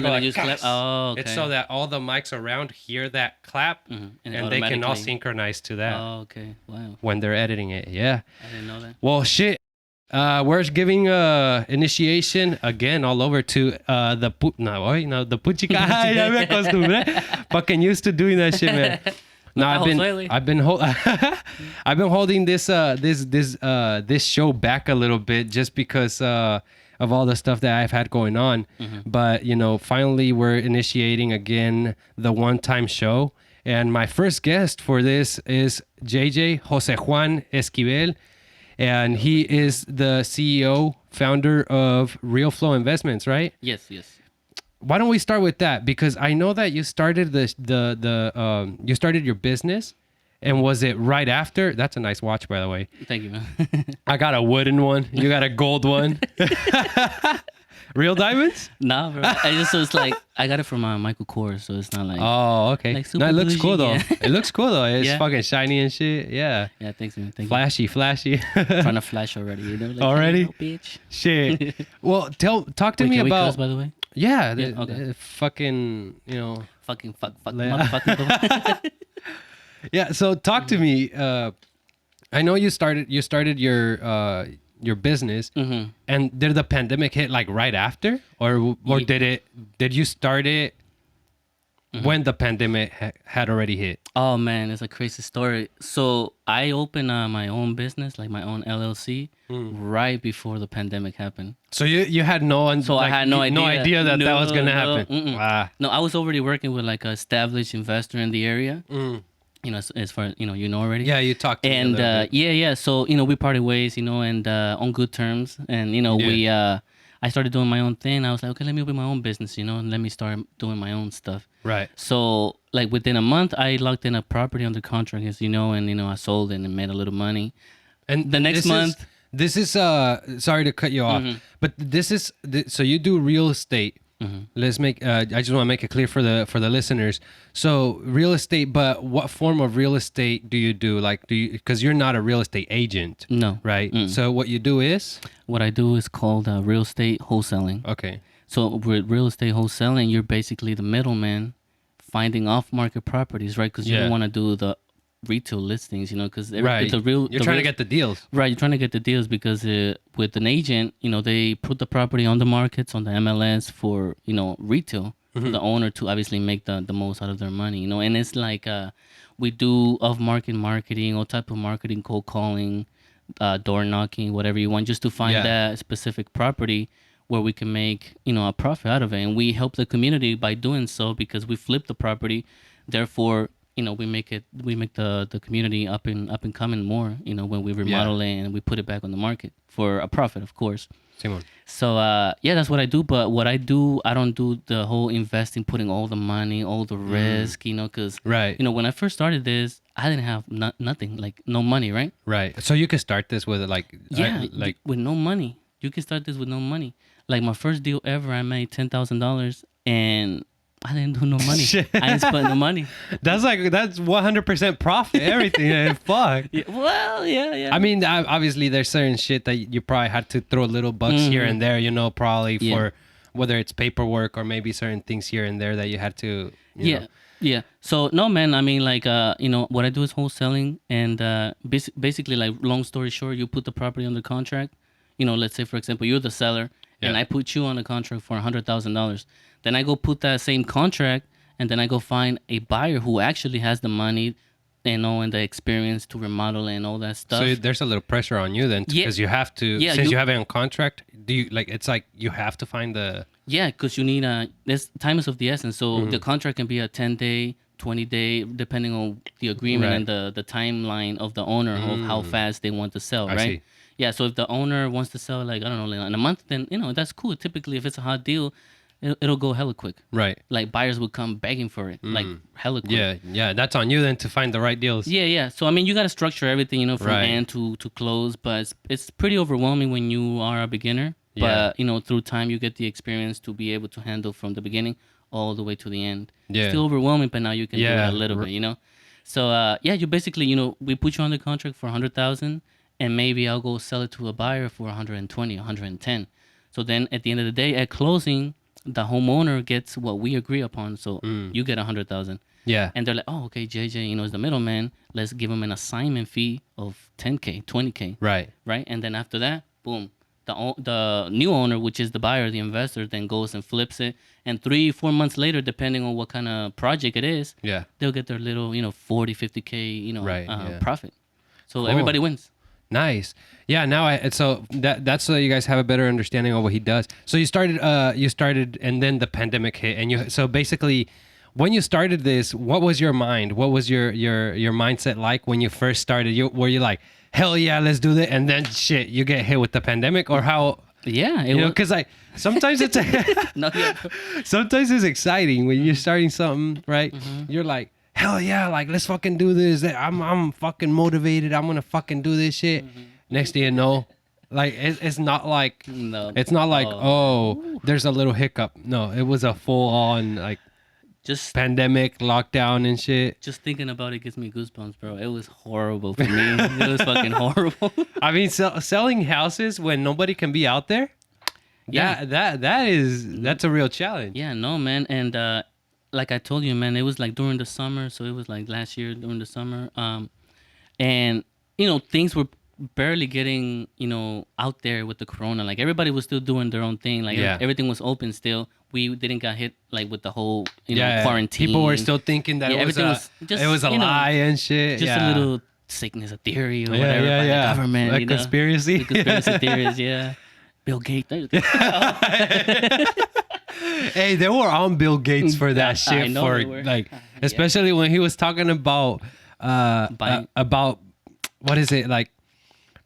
Go Really like, just clap. "Gas." Oh, okay. It's so that all the mics around hear that clap, Mhm. and they can all automatically- synchronize to that Oh, okay. Wow. when they're editing it. Yeah. I didn't know that. Well, shit. We're giving initiation again all over to the the puchica. Ya me acostumbré. Fucking used to doing that shit, man. No, I've been I've been holding this show back a little bit just because of all the stuff that I've had going on. But finally we're initiating again the one-time show, and my first guest for this is JJ Jose Juan Esquivel. And he is the CEO, founder of Real Flow Investments, right? Yes. Why don't we start with that? Because I know that you started you started your business, and was it right after? That's a nice watch, by the way. Thank you, man. I got a wooden one. You got a gold one. Real diamonds? Nah, bro. It's like I got it from Michael Kors, so it's not like. Oh, okay. Like No, it looks bougie, cool though. yeah. It looks cool though. It's Yeah. fucking shiny and shit. Yeah. Yeah, thanks, man. Thank Flashy. you. Trying to flash already, Like, Already? "Hey, bitch." Shit. Well, talk to Wait, me can we about. cuss, by the way? Yeah, okay. fucking, Fuck, Yeah. motherfucking. yeah. So talk to me. I know you started your business, and did the pandemic hit like right after, or did you start it when the pandemic had already hit? Oh man, it's a crazy story. So I opened my own business, like my own LLC, right before the pandemic happened. So you had I had no idea. that that was gonna happen. Mm-mm. Wow. No, I was already working with like an established investor in the area. As far you know already. Yeah, you talked to me a And little bit. yeah. So we parted ways, and on good terms. And we I started doing my own thing. I was like, okay, let me open my own business, and let me start doing my own stuff. Right. So like within a month, I locked in a property under contract, as you know, and I sold it and made a little money. And The next month. This is sorry to cut you off, but this is so you do real estate. Let's make I just want to make it clear for the listeners. So real estate, but what form of real estate do you do? Like, because you're not a real estate agent, No. right? So what you do is What I do is called real estate wholesaling. okay. So with real estate wholesaling, you're basically the middleman finding off-market properties, right? Because you don't want to do the retail listings, because Right. You're trying to get the deals. Right, you're trying to get the deals because with an agent, they put the property on the markets, on the MLS for, retail, for the owner to obviously make the most out of their money, and it's like we do off-market marketing, all type of marketing, cold calling, door knocking, whatever you want, just to find that specific property where we can make, a profit out of it. And we help the community by doing so because we flip the property. Therefore, we make the community up and coming more, when we remodel it and we put it back on the market for a profit, of course. Simon. So, that's what I do. But what I do, I don't do the whole investing, putting all the money, all the risk, because, Right. when I first started this, I didn't have nothing, like no money, right? Right. So you could start this with With no money. You can start this with no money. Like my first deal ever, I made $10,000 and I didn't do no money. I didn't spend no money. that's 100% profit. Everything. Fuck. Yeah, well, yeah. I mean, obviously, there's certain shit that you probably had to throw little bucks here and there, probably for whether it's paperwork or maybe certain things here and there that you had to. You know. Yeah. So no, man. I mean, like, what I do is wholesaling, and basically, like, long story short, you put the property under contract. Let's say, for example, you're the seller, and I put you on a contract for $100,000. Then I go put that same contract, and then I go find a buyer who actually has the money, and the experience to remodel and all that stuff. So there's a little pressure on you then, because you have to, since you have it on contract. Do you it's like you have to find the. Yeah, because you need this time is of the essence. So the contract can be a 10-day, 20-day, depending on the agreement and the timeline of the owner of how fast they want to sell, right? I see. Yeah, so if the owner wants to sell, like, I don't know, like in a month, then, that's cool. Typically, if it's a hot deal, it'll go hella quick. Right. Like, buyers will come begging for it, like, hella quick. Yeah. That's on you then to find the right deals. Yeah. So, I mean, you got to structure everything, from end to close, but it's pretty overwhelming when you are a beginner. But, through time, you get the experience to be able to handle from the beginning all the way to the end. Yeah. Still overwhelming, but now you can do it a little bit, So, you basically, we put you on the contract for $100,000, and maybe I'll go sell it to a buyer for 120, 110. So then at the end of the day, at closing, the homeowner gets what we agree upon. So you get 100,000. Yeah. And they're like, oh, okay, JJ, is the middleman. Let's give him an assignment fee of 10K, 20K. Right. Right. And then after that, boom, the new owner, which is the buyer, the investor, then goes and flips it. And 3-4 months later, depending on what kind of project it is, Yeah. they'll get their little, 40, 50K, Right, yeah. profit. So Cool. everybody wins. Nice. Yeah. Now so that's so you guys have a better understanding of what he does. So you started, and then the pandemic hit, and so basically, when you started this, what was your mind? What was your mindset like when you first started? Were you like, hell yeah, let's do that, and then shit, you get hit with the pandemic, or how? Yeah, Because like sometimes it's No, yeah. sometimes it's exciting when you're starting something, right? You're like, hell yeah, like let's fucking do this. I'm fucking motivated. I'm gonna fucking do this shit. Next thing you know, like it's not like No. it's not like there's a little hiccup. No, it was a full on like Just pandemic lockdown and shit. Just thinking about it gives me goosebumps, bro. It was horrible for me. It was fucking horrible. I mean, selling houses when nobody can be out there. Yeah. That's a real challenge. Yeah, no, man. And like I told you, man, it was like during the summer. So it was like last year during the summer. And things were barely getting out there with the corona. Like everybody was still doing their own thing. Like everything was open still. We didn't get hit like with the whole quarantine. People were still thinking that it was a lie and shit. Just a little sickness, a theory or whatever by the government. Like conspiracy. The conspiracy theories, yeah. Bill Gates. Hey, they were on Bill Gates for that shit. I know they were. Like, especially when he was talking about about what is it, like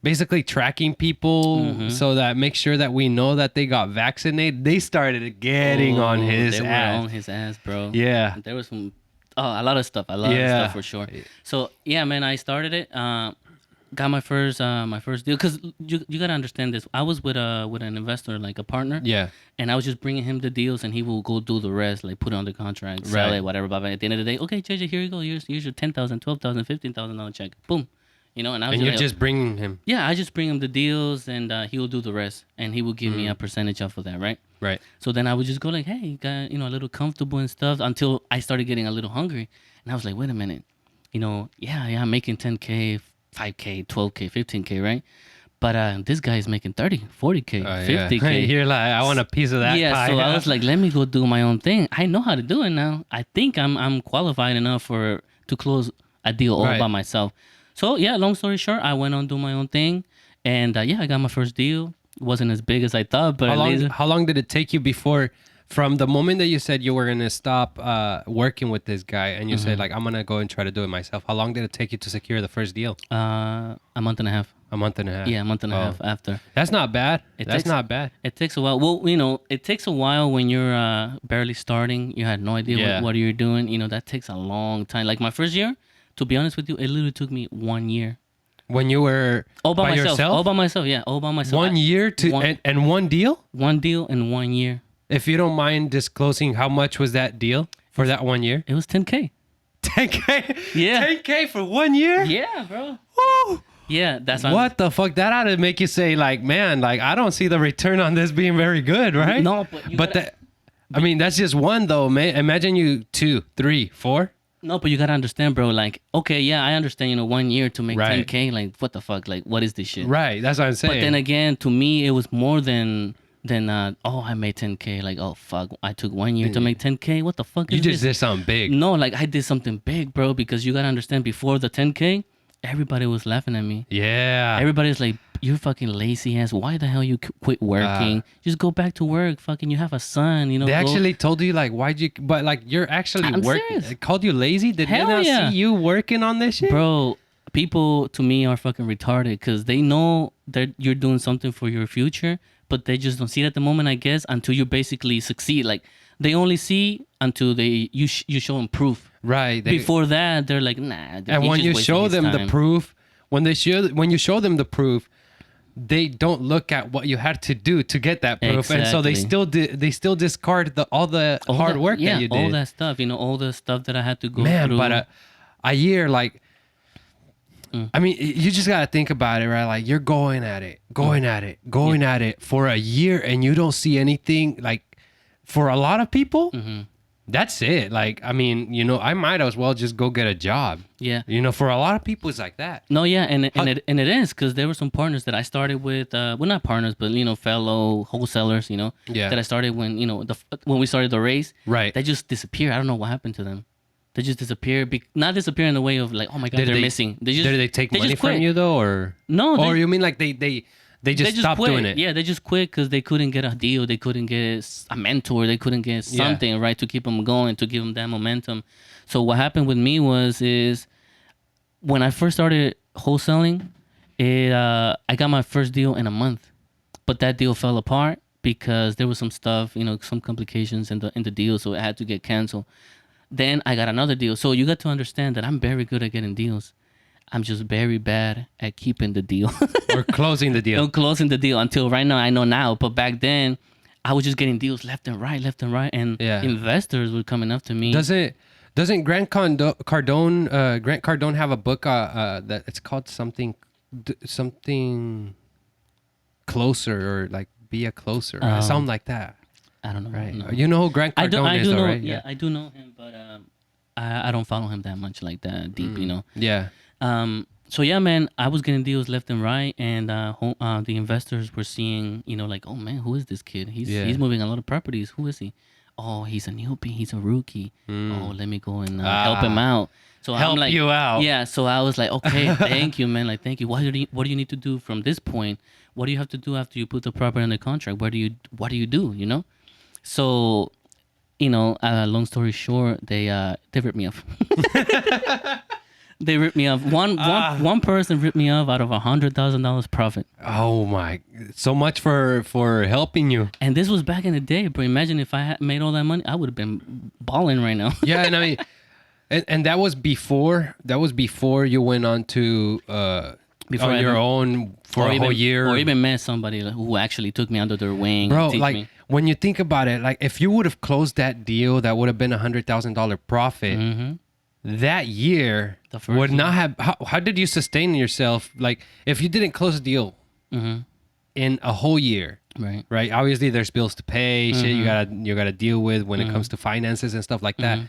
basically tracking people so that make sure that we know that they got vaccinated. They started getting on his they ass. were on his ass, bro. Yeah. There was some a lot of stuff. A lot of stuff for sure. So yeah, man, I started it. Got my first deal, because you gotta understand this. I was with an investor, like a partner. Yeah. And I was just bringing him the deals, and he will go do the rest, like put it on the contract, sell it, whatever. But at the end of the day, okay, JJ, here you go. Here's your $10,000, $12,000, $15,000 check. Boom. And I was just bringing him. Yeah, I just bring him the deals, and he will do the rest, and he will give me a percentage off of that, right? Right. So then I would just go like, hey, got a little comfortable and stuff, until I started getting a little hungry, and I was like, wait a minute, I'm making 10K, 5K, 12K, 15K, right? But this guy is making 30, 40K, 50K. You're like, I want a piece of that pie. So I was like, let me go do my own thing. I know how to do it now. I think I'm qualified enough to close a deal all by myself. So yeah, long story short, I went on do my own thing, and I got my first deal. It wasn't as big as I thought, but how long did it take you before, from the moment that you said you were gonna stop working with this guy, and you said like, I'm gonna go and try to do it myself? How long did it take you to secure the first deal? A month and a half. A month and a half. Yeah, a month and a half after. That's not bad. That's not bad. It takes a while. Well, it takes a while when you're barely starting. You had no idea what you're doing. That takes a long time. Like my first year, to be honest with you, it literally took me 1 year. When you were all by myself. yourself? All by myself, yeah. All by myself. 1 year and one deal? One deal in 1 year. If you don't mind disclosing, how much was that deal for that 1 year? It was 10K. 10K? Yeah. 10K for 1 year? Yeah, bro. Woo! Yeah, that's what the fuck? That ought to make you say, like, man, like, I don't see the return on this being very good, right? No, but that's just one, though, man. Imagine you 2, 3, 4. No, but you gotta understand, bro. Like, okay, yeah, I understand. 1 year to make 10K. Like, what the fuck? Like, what is this shit? Right. That's what I'm saying. But then again, to me, it was more than I made 10K. Like, oh fuck, I took 1 year to make 10K. What the fuck? You just did something big. No, like I did something big, bro. Because you gotta understand, before the 10K, everybody was laughing at me. Yeah. Everybody's like, you're fucking lazy ass. Why the hell you quit working? Just go back to work. Fucking, you have a son. They actually told you, like, why'd you? But like, you're actually working. They called you lazy. Did they not see you working on this shit, bro? People to me are fucking retarded, because they know that you're doing something for your future, but they just don't see it at the moment, I guess, until you basically succeed. Like, they only see until you show them proof. Right. Before that, they're like, nah. And when you show them the proof, when you show them the proof, they don't look at what you had to do to get that proof. Exactly. And so they still discard all the hard work that you did. All that stuff, all the stuff that I had to go through. Man, but a year, like, I mean, you just got to think about it, right? Like, you're going at it for a year, and you don't see anything, like, for a lot of people, Mm-hmm. that's it. Like, I mean, I might as well just go get a job. Yeah. For a lot of people, it's like that. No, yeah, and it is because there were some partners that I started with. Well, not partners, but fellow wholesalers. Yeah. That I started when when we started the race. Right. They just disappear. I don't know what happened to them. They just disappear. Not disappear in the way of like, oh my god, they're missing. Did they take money just from quit. you though, or No? or you mean like they just stopped quit. doing it? Yeah, they just quit because they couldn't get a deal. They couldn't get a mentor. They couldn't get something right to keep them going, to give them that momentum. So what happened with me is when I first started wholesaling, I got my first deal in a month, but that deal fell apart because there was some stuff, some complications in the deal, so it had to get canceled. Then I got another deal. So you got to understand that I'm very good at getting deals. I'm just very bad at keeping the deal. Or closing the deal. Closing the deal until right now. I know now, but back then I was just getting deals left and right, and investors were coming up to me. Doesn't Grant Cardone have a book that it's called something closer, or like be a closer, something like that? I don't know. Right. No. You know who Grant Cardone is, though, right? Yeah, I do know him, but I don't follow him that much, like that deep, Yeah. So yeah, man, I was getting deals left and right, and the investors were seeing, like, oh man, who is this kid? He's moving a lot of properties. Who is he? Oh, he's a newbie. He's a rookie. Oh, let me go and help him out. So help I'm like, you out. Yeah. So I was like, okay, thank you, man. Like, thank you. What do you need to do from this point? What do you have to do after you put the property under contract? What do you do? So, long story short, they ripped me off. They ripped me off. One person ripped me off out of $100,000 profit. Oh my! So much for helping you. And this was back in the day, bro. Imagine if I had made all that money, I would have been balling right now. Yeah, and I mean, and that was before. You went on to on your own for a whole year, or even met somebody who actually took me under their wing. Bro, and like me. When you think about it, like if you would have closed that deal, that would have been $100,000 profit. Mm-hmm. That year would not have. How did you sustain yourself? Like if you didn't close a deal in a whole year, right? Obviously, there's bills to pay, shit you gotta deal with when it comes to finances and stuff like that.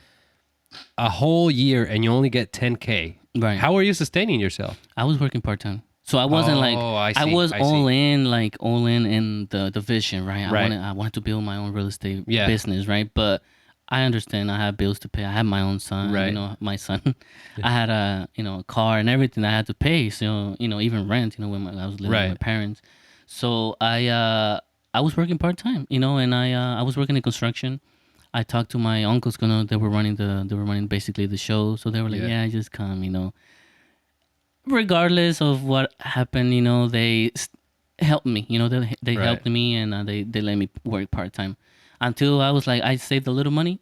A whole year and you only get $10K. Right? How are you sustaining yourself? I was working part time. So I wasn't I was all in the vision, right? I wanted to build my own real estate business, right? But I understand I had bills to pay. I had my own son, right. My son. I had a car and everything I had to pay. So even rent, when I was living with my parents. So I was working part time, and I was working in construction. I talked to my uncles, they were running basically the show. So they were like, yeah just come, Regardless of what happened, they helped me. They helped me, and they let me work part time until I was like, I saved a little money,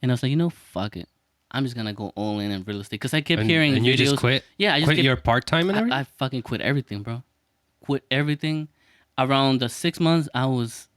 and I was like, fuck it, I'm just gonna go all in real estate because I kept hearing. And videos. You just quit? Yeah, I just quit your part time and everything. I fucking quit everything, bro. Quit everything. Around the 6 months, I was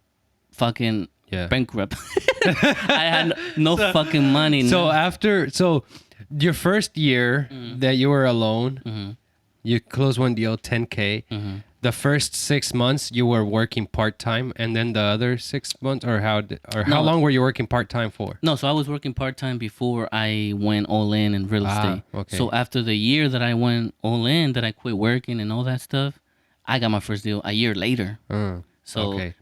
fucking bankrupt. I had no fucking money. So your first year that you were alone. You closed one deal, $10K. The first 6 months you were working part time, and then the other 6 months, how long were you working part time for? No, so I was working part time before I went all in real estate. Okay. So after the year that I went all in, that I quit working and all that stuff, I got my first deal a year later.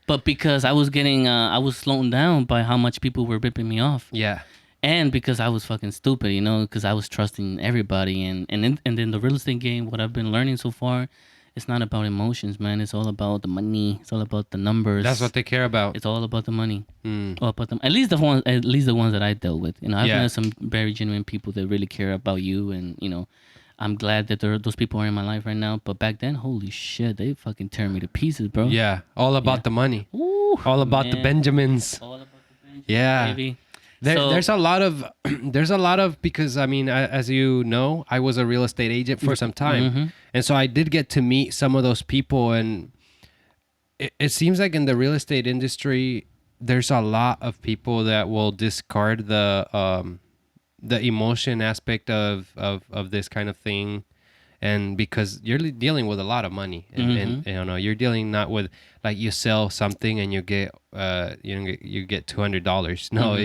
But because I was I was slowing down by how much people were ripping me off. Yeah. And because I was fucking stupid, because I was trusting everybody. And then the real estate game, what I've been learning so far, it's not about emotions, man. It's all about the money. It's all about the numbers. That's what they care about. It's all about the money. All about them. At least the ones that I dealt with. I've met some very genuine people that really care about you. And, I'm glad that those people are in my life right now. But back then, holy shit, they fucking tear me to pieces, bro. Yeah. All about the money. Ooh, all about the Benjamins. All about the Benjamins, yeah. baby. There's a lot of because I mean, as you know, I was a real estate agent for some time, and so I did get to meet some of those people, and it seems like in the real estate industry, there's a lot of people that will discard the emotion aspect of this kind of thing, And because you're dealing with a lot of money, and you know, you're dealing not with like you sell something and you get you get $200. No,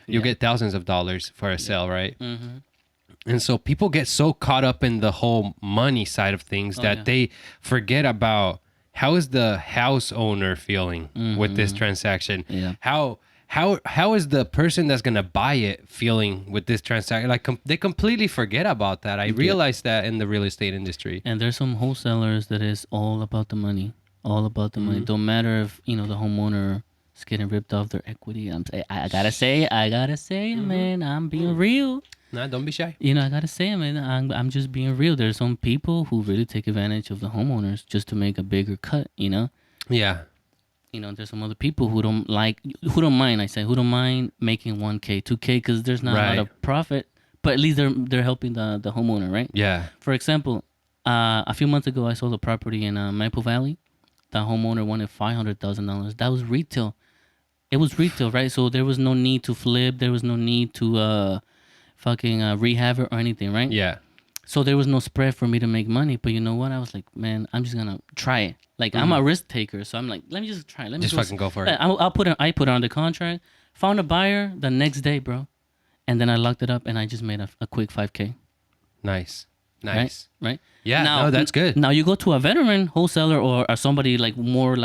you get thousands of dollars for a sale, right? And so people get so caught up in the whole money side of things that they forget about how is the house owner feeling with this transaction. How is the person that's gonna buy it feeling with this transaction? Like they completely forget about that. I realized that in the real estate industry. And there's some wholesalers that is all about the money, all about the money. Don't matter if the homeowner is getting ripped off their equity. I gotta say, man, I'm being real. Nah, don't be shy. I gotta say, man, I'm just being real. There's some people who really take advantage of the homeowners just to make a bigger cut. Yeah. There's some other people who don't mind making 1K, 2K because there's not a lot of profit, but at least they're helping the homeowner, right? Yeah. For example, a few months ago, I sold a property in Maple Valley. The homeowner wanted $500,000. That was retail. It was retail, right? So there was no need to flip. There was no need to rehab it or anything, right? Yeah. So there was no spread for me to make money. But you know what? I was like, man, I'm just gonna try it. Like I'm a risk taker, so I'm like, let me just try it. Let me just fucking go for it. I put it on the contract. Found a buyer the next day, bro, and then I locked it up and I just made a quick 5K. Nice. Right. Yeah. No, that's good. Now you go to a veteran wholesaler or somebody like more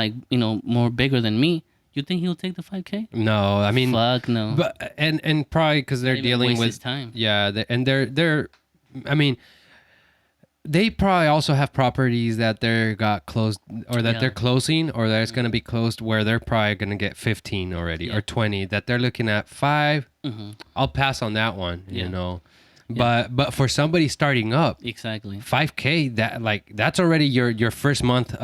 more bigger than me. You think he'll take the 5K? No, I mean, fuck no. But and probably because they're dealing with his time. Yeah, they're. I mean, they probably also have properties that they got closed or that they're closing or that it's going to be closed where they're probably going to get 15 already or 20 that they're looking at 5. I'll pass on that one, But for somebody starting up, exactly 5K, that's already your first month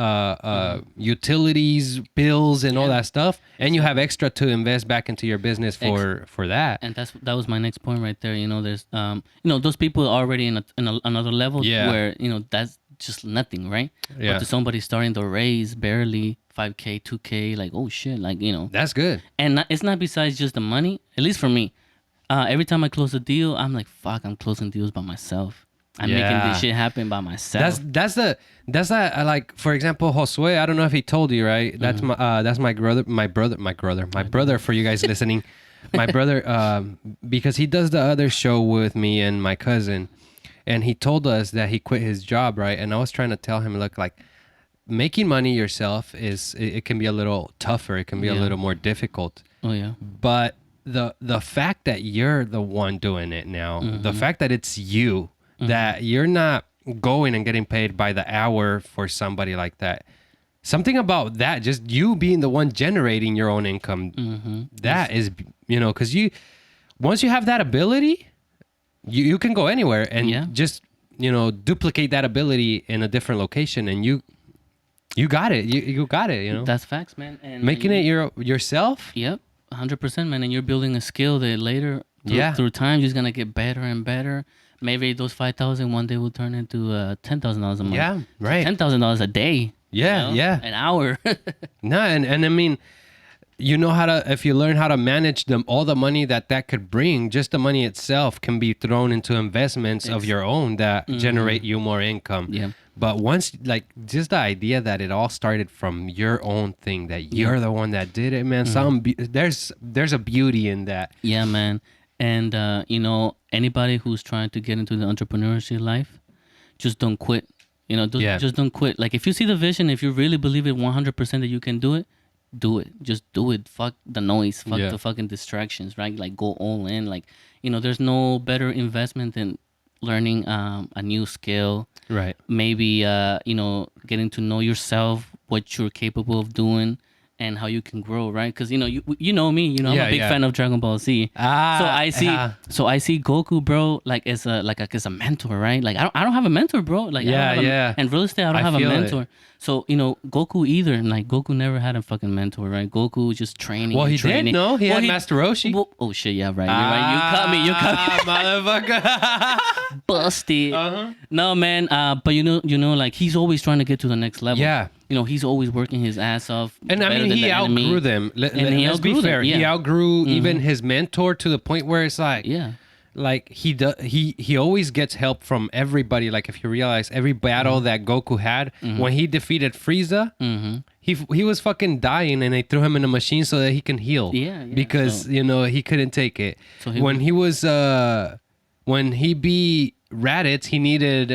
utilities, bills, and all that stuff, and you have extra to invest back into your business for that. And that was my next point right there. There's those people are already in another level where that's just nothing, right? Yeah. But to somebody starting to raise barely 5K, 2K, like oh shit, like that's good. And it's not besides just the money. At least for me. Every time I close a deal, I'm like, fuck, I'm closing deals by myself. I'm making this shit happen by myself. That's like, for example, Josue, I don't know if he told you, right? That's my brother for you guys listening. My brother, because he does the other show with me and my cousin, and he told us that he quit his job, right? And I was trying to tell him, look, like making money yourself it can be a little tougher. It can be a little more difficult. Oh yeah. But the fact that you're the one doing it now, the fact that it's you, that you're not going and getting paid by the hour for somebody like that, something about that, just you being the one generating your own income, that is, because once you have that ability, you can go anywhere and just, duplicate that ability in a different location and you got it. You got it, That's facts, man. And making it yourself. Yep. 100%, man, and you're building a skill that later through time is gonna get better and better. Maybe those 5,000 one day will turn into $10,000 a month. Yeah, right. $10,000 a day. Yeah, an hour. No, and I mean, if you learn how to manage all the money that could bring, just the money itself can be thrown into investments of your own that generate you more income. Yeah. But once, just the idea that it all started from your own thing, that you're the one that did it, man. There's a beauty in that. Yeah, man. And anybody who's trying to get into the entrepreneurship life, just don't quit. Just don't quit. Like if you see the vision, if you really believe it 100% that you can do it, do it. Just do it. Fuck the noise. Fuck the fucking distractions, right? Like go all in. Like there's no better investment than learning a new skill. Right. Maybe, getting to know yourself, what you're capable of doing, and how you can grow, right? Because, you know me, I'm a big fan of Dragon Ball Z. So I see Goku, bro, like as a mentor, right? Like I don't have a mentor, bro. Like and real estate, I don't have a mentor. So, Goku either. Like, Goku never had a fucking mentor, right? Goku was just training. Well, he did, no? He had Master Roshi. Well, oh, shit, yeah, right. You're right. You caught me. Motherfucker. Busted. No, man. But, like, he's always trying to get to the next level. Yeah. He's always working his ass off. And, I mean, he outgrew them. Let's be fair. He outgrew even his mentor to the point where it's like... Yeah. like he always gets help from everybody. Like if you realize every battle that Goku had, when he defeated Frieza, he was fucking dying, and they threw him in a machine so that he can heal. Yeah. Because So, he couldn't take it. So When he beat Raditz, he needed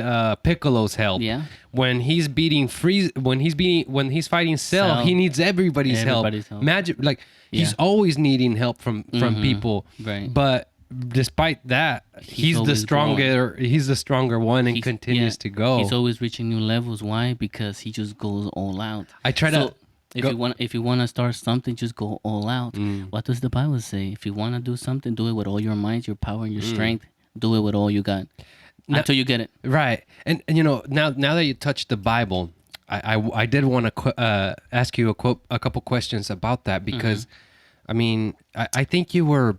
Piccolo's help. Yeah. When he's beating when he's fighting Cell, he needs everybody's help. Magic, like he's always needing help from people. Right. But despite that, he's the stronger. He's the stronger one, and continues to go. He's always reaching new levels. Why? Because he just goes all out. I try to. If you want to start something, just go all out. What does the Bible say? If you want to do something, do it with all your might, your power, and your strength. Do it with all you got until you get it. Right. And now that you touched the Bible, I did want to ask you a couple questions about that, because I mean, I think you were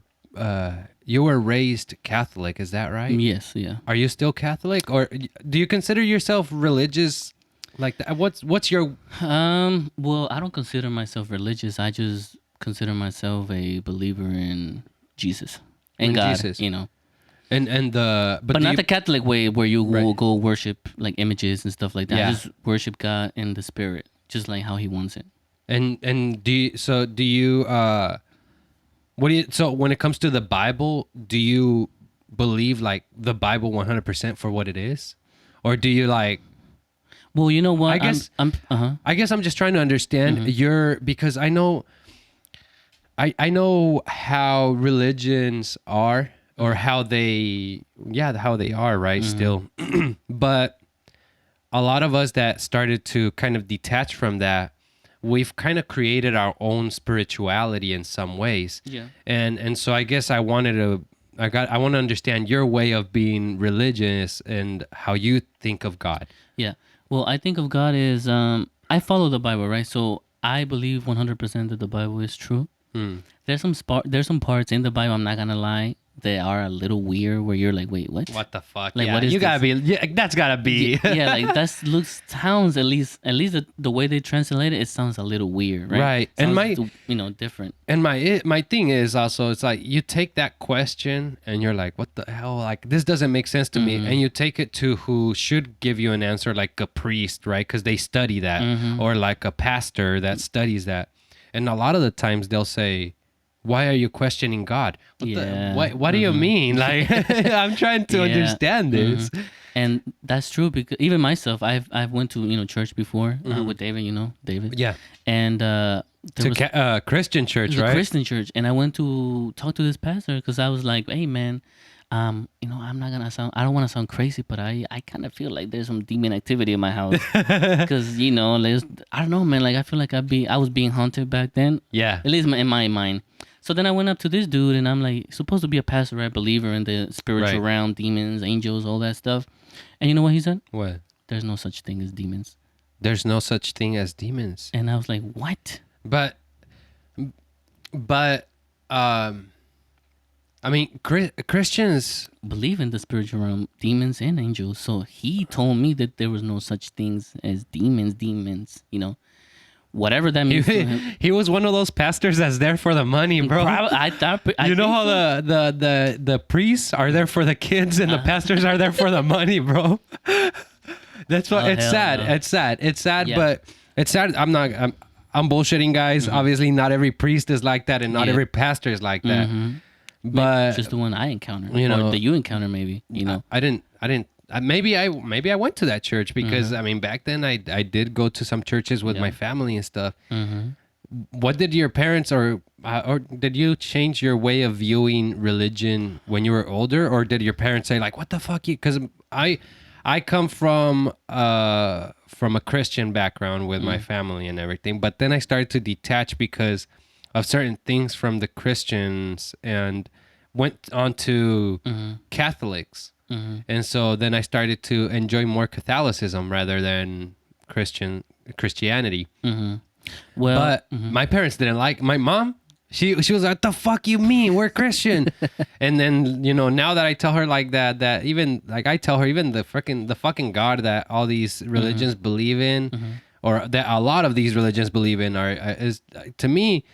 raised Catholic, is that right? Yes, yeah. Are you still Catholic, or do you consider yourself religious like that? What's your well, I don't consider myself religious. I just consider myself a believer in Jesus and God, Jesus. But not the Catholic way where you will go worship like images and stuff like that. I just worship God in the spirit, just like how he wants it. And do you so when it comes to the Bible, do you believe like the Bible 100% for what it is, or do you like? Well, you know what? I guess I'm just trying to understand because I know how religions are, or how they are, right? Still, but a lot of us that started to kind of detach from that, we've kind of created our own spirituality in some ways. Yeah. And so I guess I want to understand your way of being religious and how you think of God. Yeah. Well, I think of God as I follow the Bible, right? So I believe 100% that the Bible is true. There's some parts in the Bible, I'm not gonna lie, they are a little weird, where you're like, wait, what? What the fuck? Like, yeah, what is you gotta this? be. Yeah, that's gotta be. Yeah, like sounds at least the way they translate it sounds a little weird, right? Right. Sounds, different. And my thing is also, it's like you take that question and you're like, what the hell? Like, this doesn't make sense to me. And you take it to who should give you an answer, like a priest, right? Because they study that, or like a pastor that studies that. And a lot of the times they'll say, why are you questioning God? What do you mean? Like, I'm trying to understand this. And that's true, because even myself, I've went to church before with David, David. Yeah. And Christian church, right? Christian church, and I went to talk to this pastor because I was like, hey man, I don't want to sound crazy, but I kind of feel like there's some demon activity in my house, because I don't know, man. Like I feel like I was being haunted back then. Yeah. At least in my mind. So then I went up to this dude, and I'm like, supposed to be a pastor, right? Believer in the spiritual realm, demons, angels, all that stuff. And you know what he said? What? There's no such thing as demons. There's no such thing as demons. And I was like, what? But I mean, Christians believe in the spiritual realm, demons and angels. So he told me that there was no such things as demons, whatever that means to him. He was one of those pastors that's there for the money, bro. I you know how so. the priests are there for the kids and the pastors are there for the money, bro. That's what it's sad. No. It's sad, yeah. But it's sad. I'm bullshitting, guys. Obviously, not every priest is like that, and not every pastor is like that. But just the one I encountered, or that you encounter, maybe. I didn't. Maybe I went to that church because I mean back then I did go to some churches with my family and stuff. What did your parents or did you change your way of viewing religion when you were older, or did your parents say like, what the fuck you? Because I come from a Christian background with my family and everything, but then I started to detach because of certain things from the Christians and went on to Catholics. And so then I started to enjoy more Catholicism rather than Christianity. Well, but my parents didn't like my mom. She was like, "The fuck you mean? We're Christian." And then now that I tell her like that even like I tell her even the fucking God that all these religions believe in, or that a lot of these religions believe in, is to me.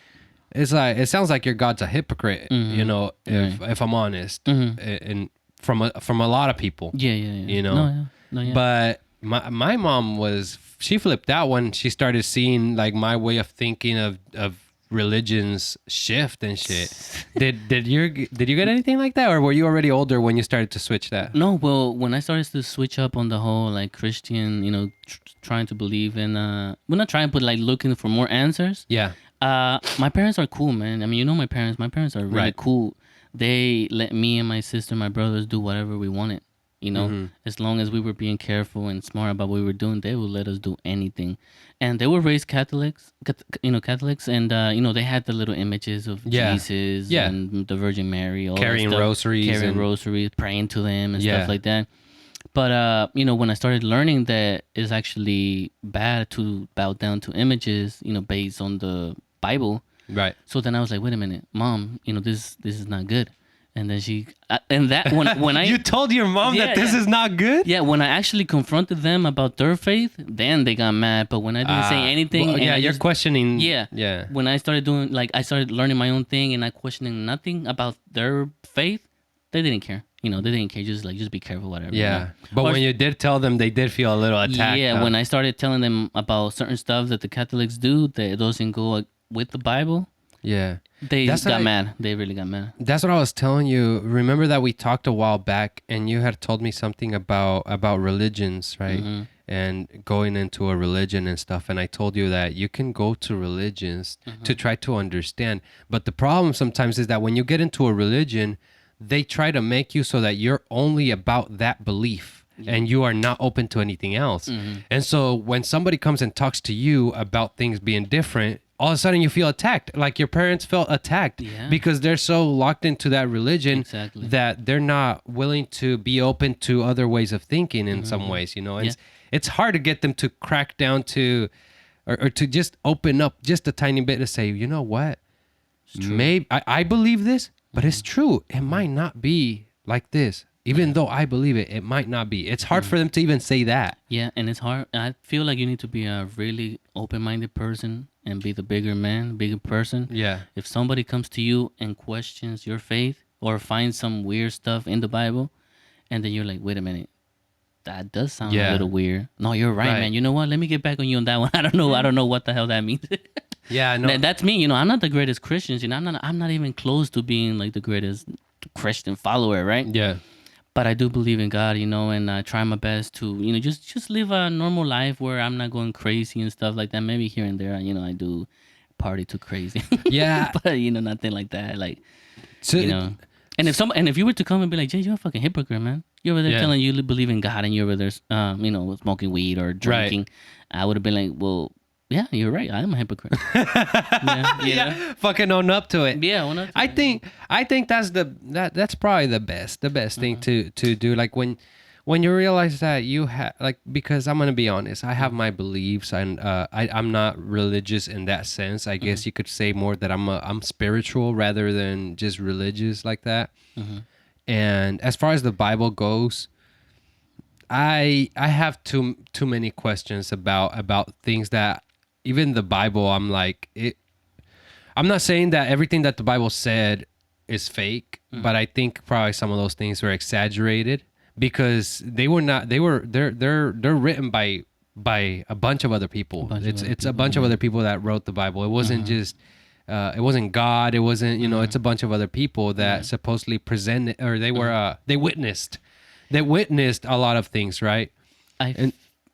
it's like it sounds like your God's a hypocrite, you know, if I'm honest, and from a lot of people, Yeah. you know. No, yeah. No, yeah. But my mom she flipped out when she started seeing like my way of thinking of religions shift and shit. Did you get anything like that, or were you already older when you started to switch that? No, well, when I started to switch up on the whole like Christian, trying to believe in, well, not trying, but like looking for more answers. Yeah. My parents are cool, man. I mean, my parents. My parents are really Right. cool. They let me and my sister, my brothers, do whatever we wanted. As long as we were being careful and smart about what we were doing, they would let us do anything. And they were raised Catholics, Catholics, and they had the little images of Yeah. Jesus Yeah. and the Virgin Mary, all Carrying that stuff. rosaries carrying and- rosaries, praying to them and Yeah. stuff like that. But when I started learning that it's actually bad to bow down to images, based on the Bible. Right. So then I was like, wait a minute, Mom, this is not good. And then when I You told your mom Yeah, that this yeah. is not good? yeah, when I actually confronted them about their faith, then they got mad. But when I didn't say anything, Well, and yeah, I you're just- questioning. Yeah. Yeah. When I started doing I started learning my own thing and I questioning nothing about their faith, they didn't care. They didn't care. Just be careful, whatever. Yeah. But Or- when you did tell them, they did feel a little attacked. Yeah, huh? when I started telling them about certain stuff that the Catholics do that doesn't go with the Bible, Yeah. they That's what got I- mad. They really got mad. That's what I was telling you. Remember that we talked a while back, and you had told me something about religions, right? Mm-hmm. And going into a religion and stuff. And I told you that you can go to religions Mm-hmm. to try to understand. But the problem sometimes is that when you get into a religion, they try to make you so that you're only about that belief. And you are not open to anything else. Mm-hmm. And so when somebody comes and talks to you about things being different, all of a sudden you feel attacked. Like your parents felt attacked Yeah. because they're so locked into that religion Exactly. that they're not willing to be open to other ways of thinking in some ways, And it's hard to get them to crack down to or to just open up just a tiny bit to say, you know what? Maybe I believe this, but it's true. It might not be like this. Even though I believe it, it might not be. It's hard for them to even say that. Yeah, and it's hard. I feel like you need to be a really open-minded person and be the bigger man, bigger person. Yeah. If somebody comes to you and questions your faith or finds some weird stuff in the Bible, and then you're like, wait a minute, that does sound Yeah. a little weird. No, you're right, Right. man. You know what? Let me get back on you on that one. I don't know what the hell that means. Yeah, no. That's me. I'm not the greatest Christian. I'm not even close to being like the greatest Christian follower, right? Yeah. But I do believe in God, and I try my best to, just live a normal life where I'm not going crazy and stuff like that. Maybe here and there, I do party too crazy. Yeah. But nothing like that. Like, So, and if you were to come and be like, Jay, you're a fucking hypocrite, man. You're over there Yeah. telling you believe in God and you're over there, smoking weed or drinking. I would have been like, well, yeah, you're right. I am a hypocrite. yeah. fucking own up to it. Yeah. Well, not I think that's probably the best thing to do. Like when you realize that you have because I'm gonna be honest, I have my beliefs and I'm not religious in that sense. I guess you could say more that I'm spiritual rather than just religious like that. And as far as the Bible goes, I have too many questions about things that even the Bible I'm like it. I'm not saying that everything that the Bible said is fake, but I think probably some of those things were exaggerated because they're written by a bunch of other people. It's a bunch of other people that wrote the Bible. It wasn't just it wasn't God. It wasn't, it's a bunch of other people that supposedly presented or they were they witnessed a lot of things, right?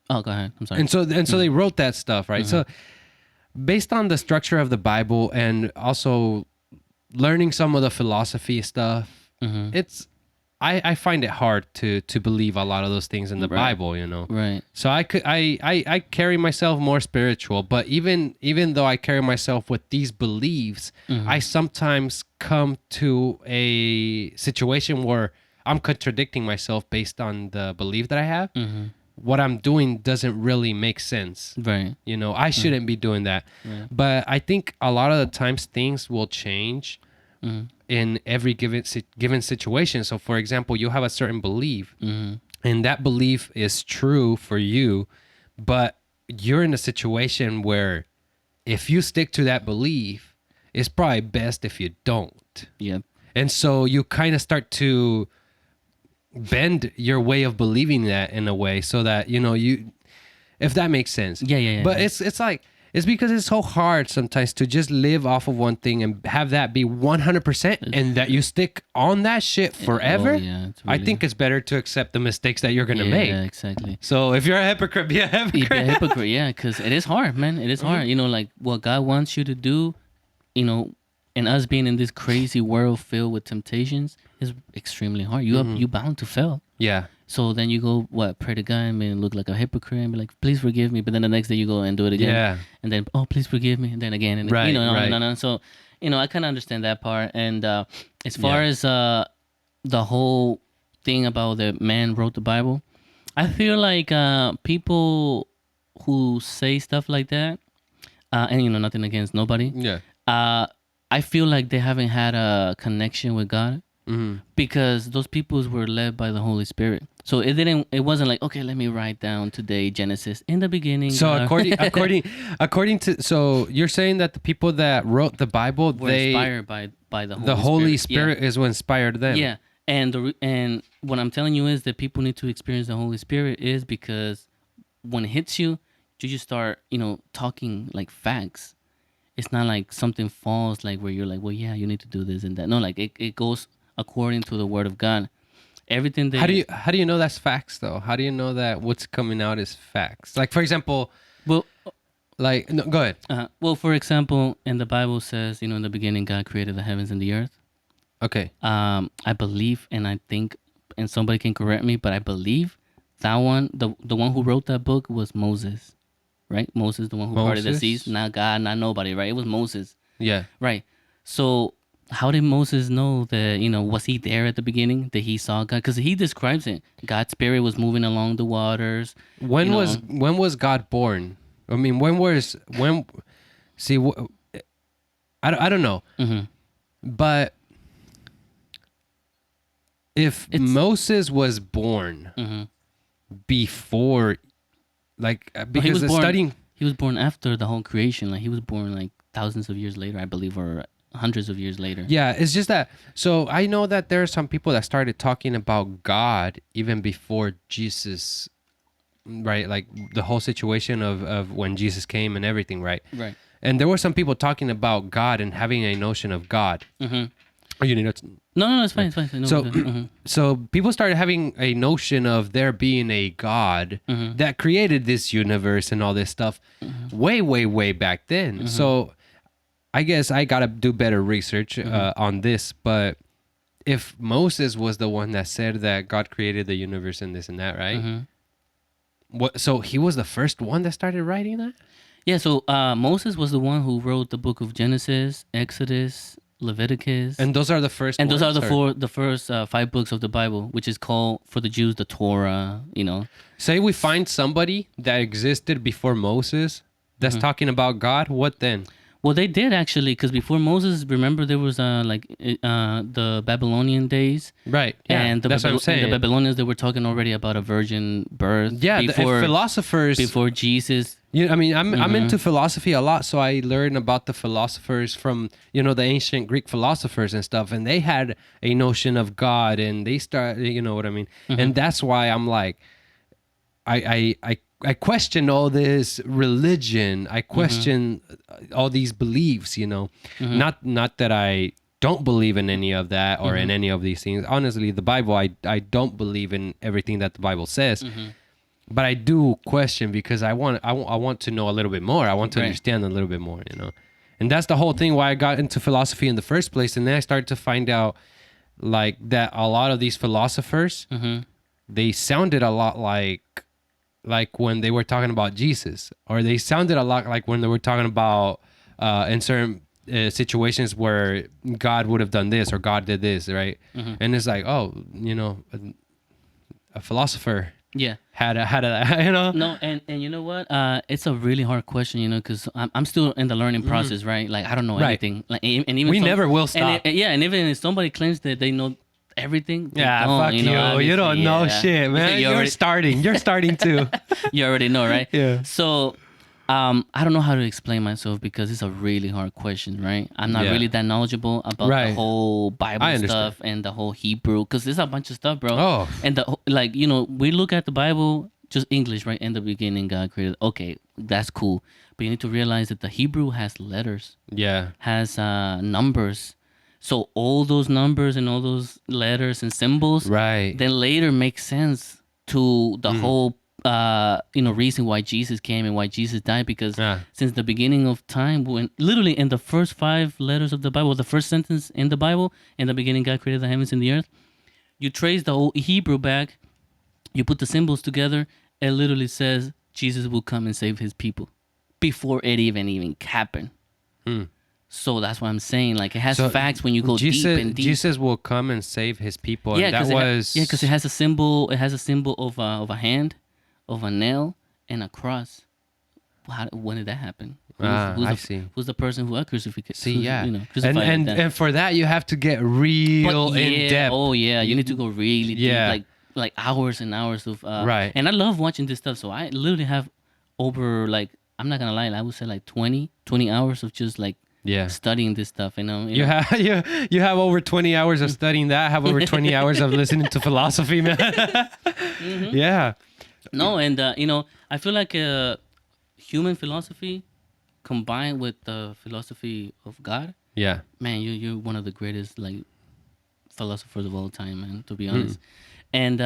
Oh, go ahead. I'm sorry. And so they wrote that stuff, right? So based on the structure of the Bible and also learning some of the philosophy stuff, I find it hard to believe a lot of those things in the Bible, Right. So I carry myself more spiritual, but even though I carry myself with these beliefs, I sometimes come to a situation where I'm contradicting myself based on the belief that I have. What I'm doing doesn't really make sense. Right. I shouldn't be doing that. But I think a lot of the times things will change in every given situation. So for example, you have a certain belief and that belief is true for you, but you're in a situation where if you stick to that belief, it's probably best if you don't. Yeah. And so you kind of start to bend your way of believing that in a way so that, you, if that makes sense. Yeah. But it's like, it's because it's so hard sometimes to just live off of one thing and have that be 100% and that you stick on that shit forever. It's I think it's better to accept the mistakes that you're going to make. Yeah, exactly. So if you're a hypocrite, be a hypocrite. Be a hypocrite, yeah, because it is hard, man. It is hard. Like what God wants you to do, and us being in this crazy world filled with temptations is extremely hard. You bound to fail. Yeah. So then you go, pray to God and look like a hypocrite and be like, please forgive me. But then the next day you go and do it again. Yeah. And then, please forgive me. And then again. And right, no. So, I kind of understand that part. And as far as the whole thing about the man wrote the Bible, I feel like people who say stuff like that, and nothing against nobody. Yeah. I feel like they haven't had a connection with God. Mm-hmm. Because those peoples were led by the Holy Spirit, so it wasn't like, okay, let me write down today Genesis in the beginning. So according to, so you're saying that the people that wrote the Bible were inspired by the Holy Spirit. The Holy Spirit is what inspired them. Yeah, and what I'm telling you is that people need to experience the Holy Spirit is because when it hits you, you just start talking like facts. It's not like something false, like where you're like, well, yeah, you need to do this and that. No, like it goes according to the Word of God. Everything that how do you know that's facts though? How do you know that what's coming out is facts? Like for example, well, like no, go ahead. Well, for example, in the Bible says, in the beginning God created the heavens and the earth. Okay. I believe, and I think, and somebody can correct me, but I believe that one, the one who wrote that book was Moses, right? Moses, the one who parted the seas, not God, not nobody, right? It was Moses. Yeah. Right. So how did Moses know that, was he there at the beginning, that he saw God? Because he describes it. God's spirit was moving along the waters. When was God born? I mean, see, I don't know. Mm-hmm. But if Moses was born mm-hmm. before, like, because he was born after the whole creation. Like he was born like thousands of years later, I believe, or hundreds of years later. Yeah, it's just that. So I know that there are some people that started talking about God even before Jesus, right? Like the whole situation of when Jesus came and everything, right? Right. And there were some people talking about God and having a notion of God. Mm-hmm. Oh, you need to. No, it's fine. It's fine. No, So, mm-hmm. so people started having a notion of there being a God mm-hmm. that created this universe and all this stuff mm-hmm. way, way, way back then. Mm-hmm. So I guess I got to do better research mm-hmm. on this. But if Moses was the one that said that God created the universe and this and that, right? Mm-hmm. So he was the first one that started writing that? Yeah, so Moses was the one who wrote the book of Genesis, Exodus, Leviticus. And those are the first And those are ones, the first 5 books of the Bible, which is called, for the Jews, the Torah, Say we find somebody that existed before Moses that's mm-hmm. talking about God, what then? Well, they did actually, because before Moses, remember there was the Babylonian days, right? Yeah, and that's what I'm saying. The Babylonians, they were talking already about a virgin birth. Yeah, before philosophers before Jesus. Yeah, I mean, I'm mm-hmm. into philosophy a lot, so I learn about the philosophers from the ancient Greek philosophers and stuff, and they had a notion of God, and they start, you know what I mean, mm-hmm. and that's why I'm like, I question all this religion. I question mm-hmm. all these beliefs, mm-hmm. Not that I don't believe in any of that or mm-hmm. in any of these things. Honestly, the Bible, I don't believe in everything that the Bible says, mm-hmm. but I do question because I want to know a little bit more. I want to right. understand a little bit more, and that's the whole thing why I got into philosophy in the first place. And then I started to find out like that a lot of these philosophers, mm-hmm. they sounded a lot like when they were talking about Jesus, or they sounded a lot like when they were talking about in certain situations where God would have done this or God did this, right? Mm-hmm. And it's like, oh, a philosopher, yeah, had a No, and you know what? It's a really hard question, because I'm still in the learning process, right? Like I don't know anything, like and even we never will stop. And even if somebody claims that they know everything. Yeah, fuck you. You don't know shit, man. You're starting too. You already know, right? Yeah. So I don't know how to explain myself because it's a really hard question, right? I'm not Yeah. really that knowledgeable about Right. the whole I Bible understand. stuff and the whole Hebrew because there's a bunch of stuff, bro. Oh. And like we look at the Bible just English, right? In the beginning, God created. Okay, that's cool, but you need to realize that the Hebrew has letters, Yeah. has numbers. So all those numbers and all those letters and symbols, Right. then later make sense to the whole reason why Jesus came and why Jesus died. Because Yeah. since the beginning of time, when literally in the first 5 letters of the Bible, the first sentence in the Bible, in the beginning God created the heavens and the earth, you trace the whole Hebrew back, you put the symbols together, it literally says Jesus will come and save his people before it even happened. So that's what I'm saying. Like it has So facts when you go deep and deep. Jesus will come and save his people. Yeah, And that was because it has a symbol. It has a symbol of a hand, of a nail, and a cross. When did that happen? I see. Who's the person who are crucified? See, yeah, crucified like and that? and for that you have to get real But in depth. Oh yeah, you need to go really Yeah. deep, like hours and hours of. Right. And I love watching this stuff. So I literally have over like I'm not gonna lie, I would say like 20 hours of just like Yeah. studying this stuff. You know. You have you have over 20 hours of studying that. I have over 20 hours of listening to philosophy, man. Yeah. No, and I feel like human philosophy combined with the philosophy of God, Yeah. man, you're one of the greatest like philosophers of all time, man. To be honest, and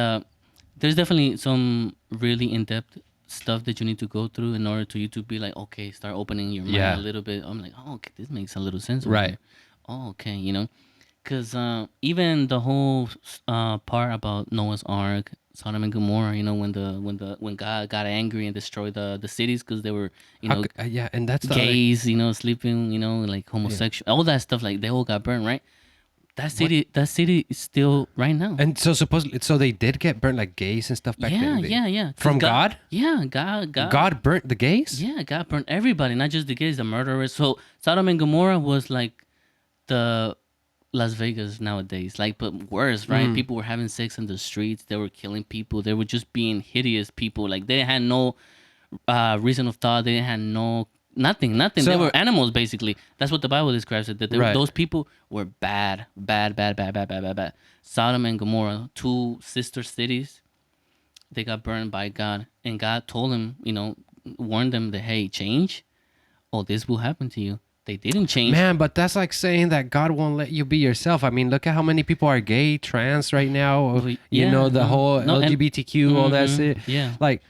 there's definitely some really in depth stuff that you need to go through in order to you to be like, okay, start opening your mind Yeah. a little bit. I'm like, oh, okay, this makes a little sense, Right. here. Oh, okay, because even the whole part about Noah's Ark, Sodom and Gomorrah, when God got angry and destroyed the cities because they were Yeah, and that's the other- gays, sleeping, like homosexual, all that stuff, like they all got burned, right? That city is still right now. And so supposedly, so they did get burnt like gays and stuff back then. Yeah. 'Cause From God? Yeah, God. God burnt the gays? Yeah, God burned everybody, not just the gays, the murderers. So Sodom and Gomorrah was like the Las Vegas nowadays, like, but worse, right? People were having sex in the streets. They were killing people. They were just being hideous people. Like they had no reason of thought. They had no nothing. So- They were animals, basically. That's what the Bible describes it. That Right. those people were bad. Sodom and Gomorrah, 2 sister cities, they got burned by God, and God told them, warned them that, hey, change, or this will happen to you. They didn't change. Man, but that's like saying that God won't let you be yourself. I mean, look at how many people are gay, trans right now. Well, You know, the whole no, and- LGBTQ, all that shit. Yeah. Like,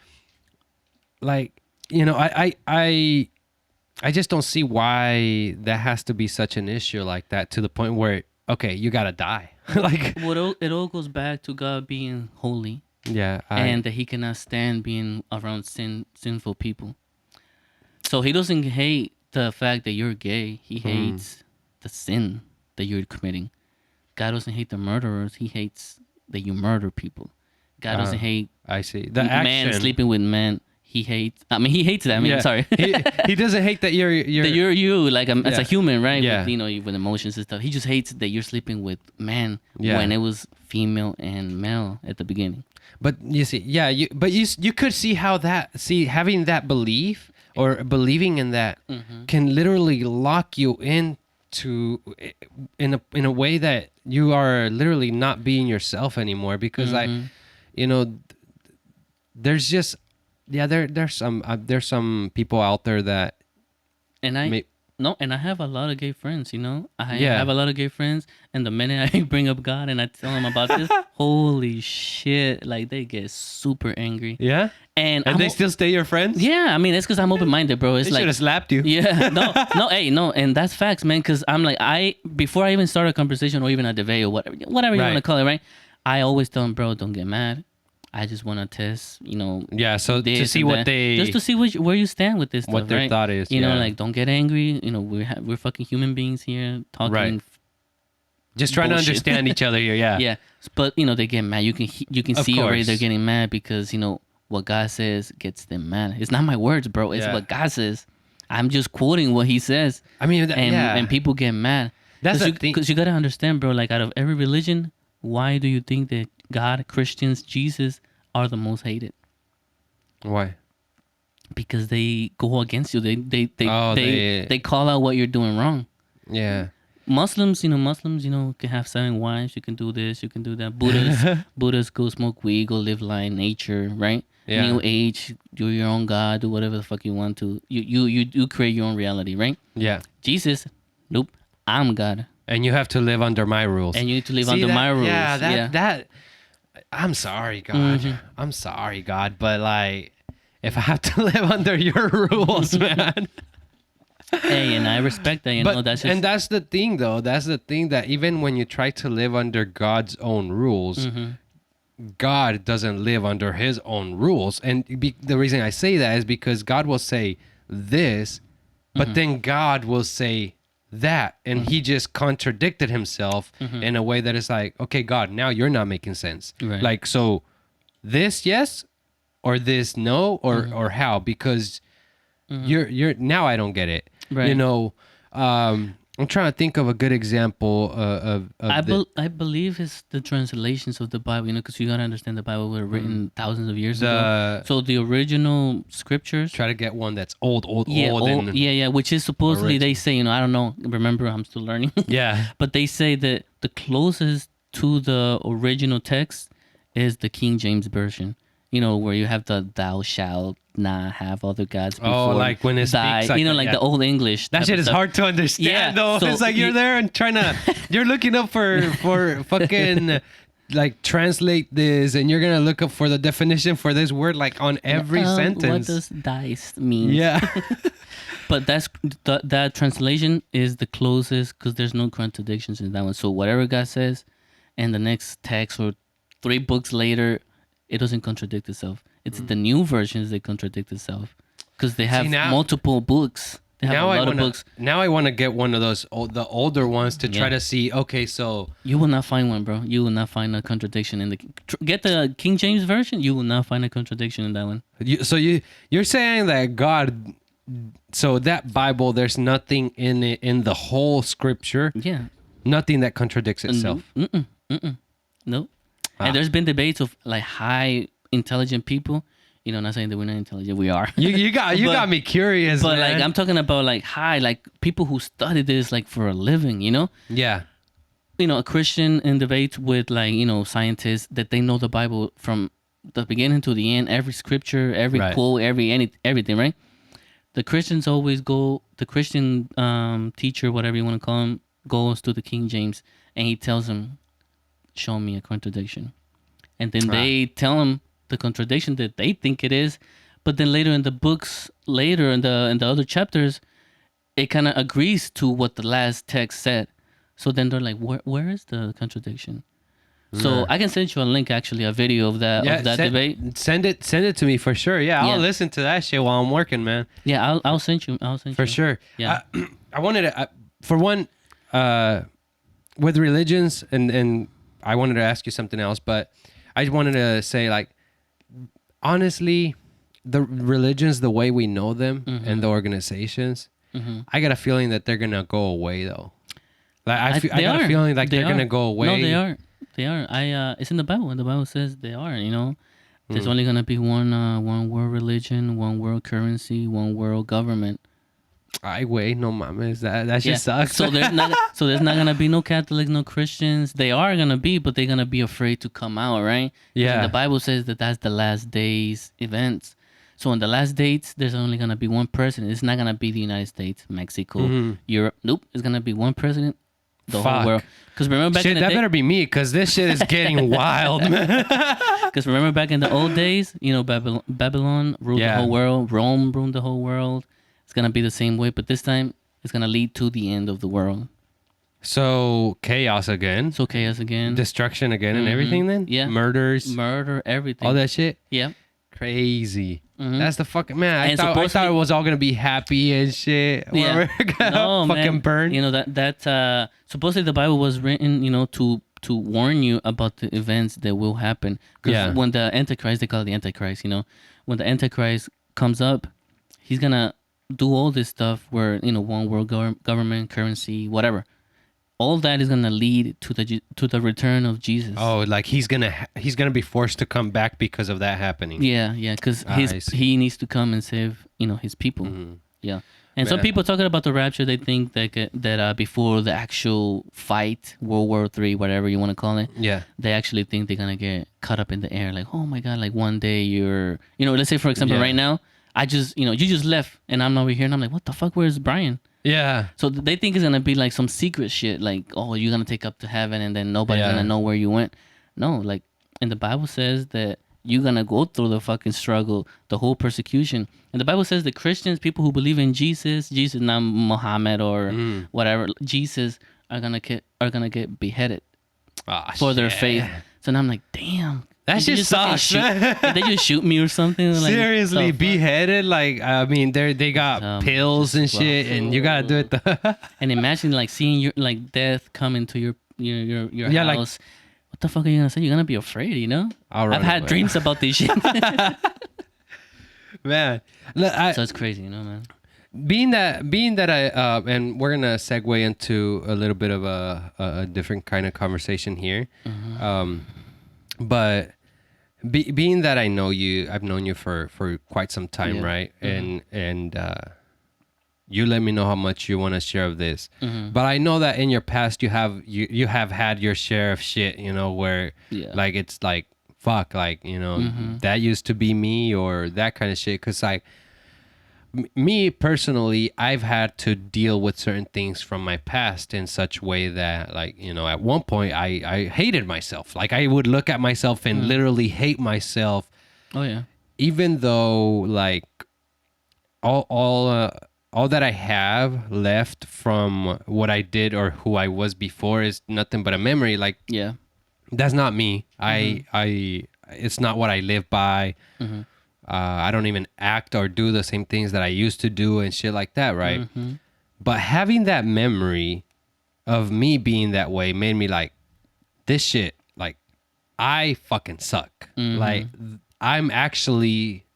I just don't see why that has to be such an issue like that to the point where, okay, you gotta die. Like, Well, it all goes back to God being holy, yeah. and that he cannot stand being around sinful people. So he doesn't hate the fact that you're gay. He hates the sin that you're committing. God doesn't hate the murderers. He hates that you murder people. God doesn't hate I see. The man action. sleeping with men. He hates. I mean, he hates that. I mean, Yeah. sorry. he doesn't hate that you're that you're you like as a Yeah. human, right? Yeah. With emotions and stuff. He just hates that you're sleeping with man Yeah. when it was female and male at the beginning. But you see, yeah, you could see how having that belief or believing in that can literally lock you into in a way that you are literally not being yourself anymore because there's just there's some people out there that And I may- and I have a lot of gay friends, I Yeah. have a lot of gay friends, and the minute I bring up God and I tell them about this, holy shit, like they get super angry. yeah, And and they still stay your friends. yeah, I mean, it's because I'm open-minded, bro. It's They like should have slapped you. yeah, no, and that's facts, man. Because I'm like, before I even start a conversation or even a debate or whatever you Right. want to call it, right? I always tell them, bro, don't get mad. I just want to test, Yeah, so to this see and what that. they just to see where you stand with this stuff, what their right? thought is, You know, yeah. like don't get angry. We're fucking human beings here talking. Right. just trying to bullshit. understand each other here. Yeah, Yeah, but they get mad. You can Of see already course. they're getting mad because what God says gets them mad. It's not my words, bro. It's Yeah. what God says. I'm just quoting what He says. I mean, And people get mad. That's the thing. Because you gotta understand, bro. Like out of every religion, why do you think that God, Christians, Jesus are the most hated? Why? because they go against you. Oh, They call out what you're doing wrong. Yeah. Muslims, can have 7 wives. You can do this. You can do that. Buddhists go smoke weed, go live life, nature, right? Yeah. New Age, do your own God, do whatever the fuck you want to. You create your own reality, right? Yeah. Jesus, nope, I'm God, And you have to live under my rules. and you need to live See under that? my rules. Yeah, that I'm sorry, God. Mm-hmm. I'm sorry, God, but like if I have to live under your rules, man. Hey, and I respect that. But That's just, and that's the thing, though. That's the thing, that even when you try to live under God's own rules, God doesn't live under His own rules. And the reason I say that is because God will say this, but then God will say that, and He just contradicted Himself in a way that is like, okay, God, now you're not making sense. Right. Like, so this yes, or this no, or how? Because you're now I don't get it. Right. You know, I'm trying to think of a good example of I believe it's the translations of the Bible, because you gotta understand the Bible were written thousands of years ago. So the original scriptures. Try to get one that's old. Which is supposedly they say, I don't know. Remember, I'm still learning. Yeah. But they say that the closest to the original text is the King James version. Where you have the "thou shalt not have other gods before." Like when it speaks, like the Old English. That shit is hard to understand, though. So it's like you're there and you're looking up for fucking like translate this, and you're gonna look up for the definition for this word like on every sentence. What does dice mean? Yeah. But that translation is the closest because there's no contradictions in that one. So whatever God says, and the next text or 3 books later, it doesn't contradict itself. It's the new versions that contradict itself because they have multiple books. They have a lot of books. Now I want to get one of those the older ones to try to see. Okay, so you will not find one, bro. You will not find a contradiction in the. Get the King James version. You will not find a contradiction in that one. You're saying that God. So that Bible, there's nothing in it in the whole scripture. Yeah. Nothing that contradicts itself. Nope. And there's been debates of like high intelligent people. Not saying that we're not intelligent. We are. You got me curious. But man. like I'm talking about like high, like people who study this like for a living. Yeah. A Christian in debate with like scientists that they know the Bible from the beginning to the end, every scripture, every quote, everything, right? The Christians always go. The Christian teacher, whatever you want to call him, goes to the King James and he tells them, show me a contradiction, and then they tell him the contradiction that they think it is, but then later in the books, later in the other chapters, it kind of agrees to what the last text said. So then they're like, where is the contradiction? So I can send you a link, actually, a video of that debate. Send it to me for sure. Yeah, I'll listen to that shit while I'm working, man. Yeah, I'll send you. For sure. Yeah. I wanted to, for one, with religions, and I wanted to ask you something else, but I wanted to say, like, honestly, the religions, the way we know them, and the organizations, I got a feeling that they're gonna go away, though. Like I got a feeling like they're gonna go away. No, they are. They are. It's in the Bible. And the Bible says they are. There's only gonna be one world religion, one world currency, one world government. Ay, güey, no mames, that just sucks. So there's not gonna be no Catholics, no Christians. They are gonna be, but they're gonna be afraid to come out, right? Yeah. And the Bible says that that's the last days events. So in the last days, there's only gonna be one president. It's not gonna be the United States, Mexico, Europe. Nope, it's gonna be one president, the whole world. Because remember back in the day, better be me, because this shit is getting wild, man. Because remember back in the old days, Babylon ruled the whole world. Rome ruled the whole world. It's going to be the same way, but this time it's going to lead to the end of the world. So chaos again. Destruction again and everything then? Yeah. Murder, everything. All that shit? Yeah. Crazy. That's the fucking... Man, I thought it was all going to be happy and shit. Yeah. No, fucking burn. That supposedly the Bible was written, to warn you about the events that will happen. Because when the Antichrist, they call it the Antichrist, when the Antichrist comes up, he's going to do all this stuff where, one world government, currency, whatever. all that is gonna lead to the return of Jesus. Oh, like he's gonna be forced to come back because of that happening. Yeah, because I see. he needs to come and save his people. Yeah, and some Man. people talking about the rapture, they think that before the actual fight, World War III, whatever you want to call it, Yeah. they actually think they're gonna get caught up in the air. Like, oh my god, like one day you're, let's say for example, Yeah. right now, I just, you just left and I'm over here and I'm like, what the fuck? Where's Brian? Yeah. So they think it's gonna be like some secret shit, like, oh, you're gonna take up to heaven and then nobody's Yeah. gonna know where you went. No, like, and the Bible says that you're gonna go through the fucking struggle, the whole persecution. And the Bible says the Christians, people who believe in Jesus, not Muhammad or whatever, Jesus are gonna get beheaded for their faith. So now I'm like, damn. That did they shit just fucking sucks. Did they just shoot me or something? Like, Seriously, the fuck? beheaded. Like, I mean, they got pills and shit, and you gotta do it. And imagine like seeing your like death come into your Yeah, like- house. What the fuck are you gonna say? You're gonna be afraid, I'll run I've had away. dreams about this shit. Man, look, So it's crazy, man. being that I and we're gonna segue into a little bit of a different kind of conversation here, but being that I know you, I've known you for quite some time, Yeah. right? And you let me know how much you want to share of this, but I know that in your past you have had your share of shit, where like it's like fuck, like that used to be me or that kind of shit, because like me personally, I've had to deal with certain things from my past in such way that, like, at one point I hated myself. Like, I would look at myself and literally hate myself, Oh yeah. even though like all that I have left from what I did or who I was before is nothing but a memory. Like, Yeah. that's not me. It's not what I live by. I don't even act or do the same things that I used to do and shit like that, right? But having that memory of me being that way made me like, this shit, like, I fucking suck. Like, I'm actually,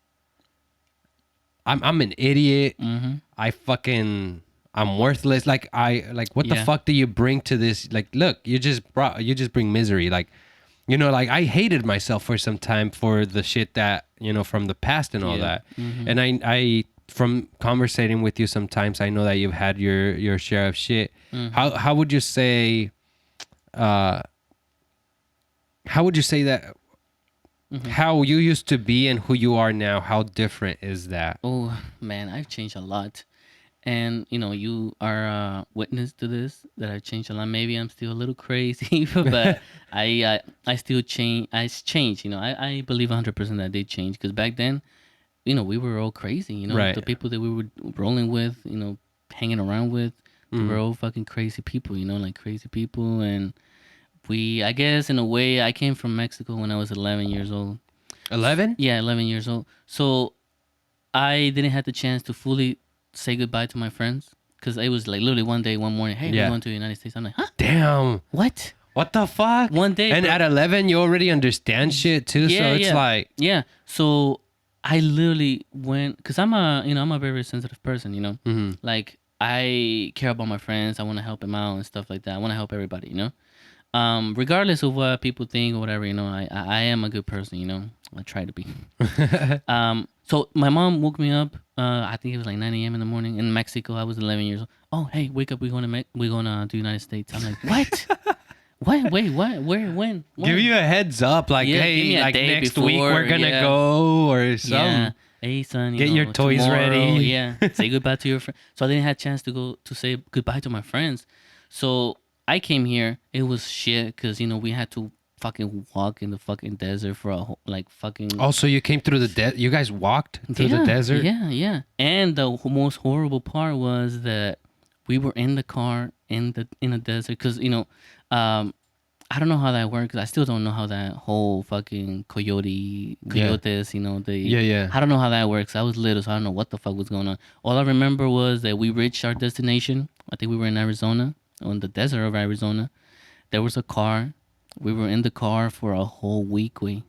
I'm an idiot. I'm worthless. Like, what the Yeah. fuck do you bring to this? Like, look, you just bring misery. Like, like, I hated myself for some time for the shit that, from the past and all that. And I from conversating with you sometimes, I know that you've had your share of shit. How would you say, how would you say that, how you used to be and who you are now, how different is that? Oh man, I've changed a lot. And you are a witness to this, that I've changed a lot. Maybe I'm still a little crazy, but I still change. I changed. I believe 100% that I did change, because back then, we were all crazy. Right. The people that we were rolling with, hanging around with, they were all fucking crazy people. Like crazy people. And I guess in a way, I came from Mexico when I was 11 years old. 11? Yeah, 11 years old. So I didn't have the chance to fully say goodbye to my friends, because it was like literally one morning, hey, Yeah. we're going to the United States. I'm like, huh? Damn. What? What the fuck? One day, And bro. at 11, you already understand shit too. So it's like, Yeah. So I literally went, because I'm a very sensitive person, like I care about my friends. I want to help them out and stuff like that. I want to help everybody, regardless of what people think or whatever, I am a good person, I try to be. So my mom woke me up. I think it was like 9 a.m. in the morning in Mexico. I was 11 years old. Oh, hey, wake up! We're going to the United States. I'm like, what? What? Wait, what? Where? When? give you a heads up, like, Yeah, give me hey, a like day next week before, we're gonna yeah. go or something. Yeah. Hey, son. Get your toys tomorrow, ready. Yeah. Say goodbye to your friend. So I didn't have a chance to go to say goodbye to my friends. So I came here. It was shit, because we had to fucking walk in the fucking desert for fucking. Also, you came through the desert. You guys walked through the desert. Yeah. And the most horrible part was that we were in the car in the desert, because I don't know how that works. I still don't know how that whole fucking coyotes, Yeah. I don't know how that works. I was little, so I don't know what the fuck was going on. All I remember was that we reached our destination. I think we were in Arizona, in the desert of Arizona. There was a car. We were in the car for a whole week. Like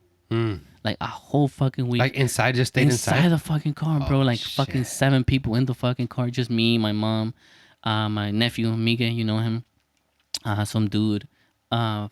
a whole fucking week. Like inside, just stayed inside inside. the fucking car, bro. Like fucking 7 people in the fucking car. Just me, my mom, my nephew, Miguel, you know him. some dude, my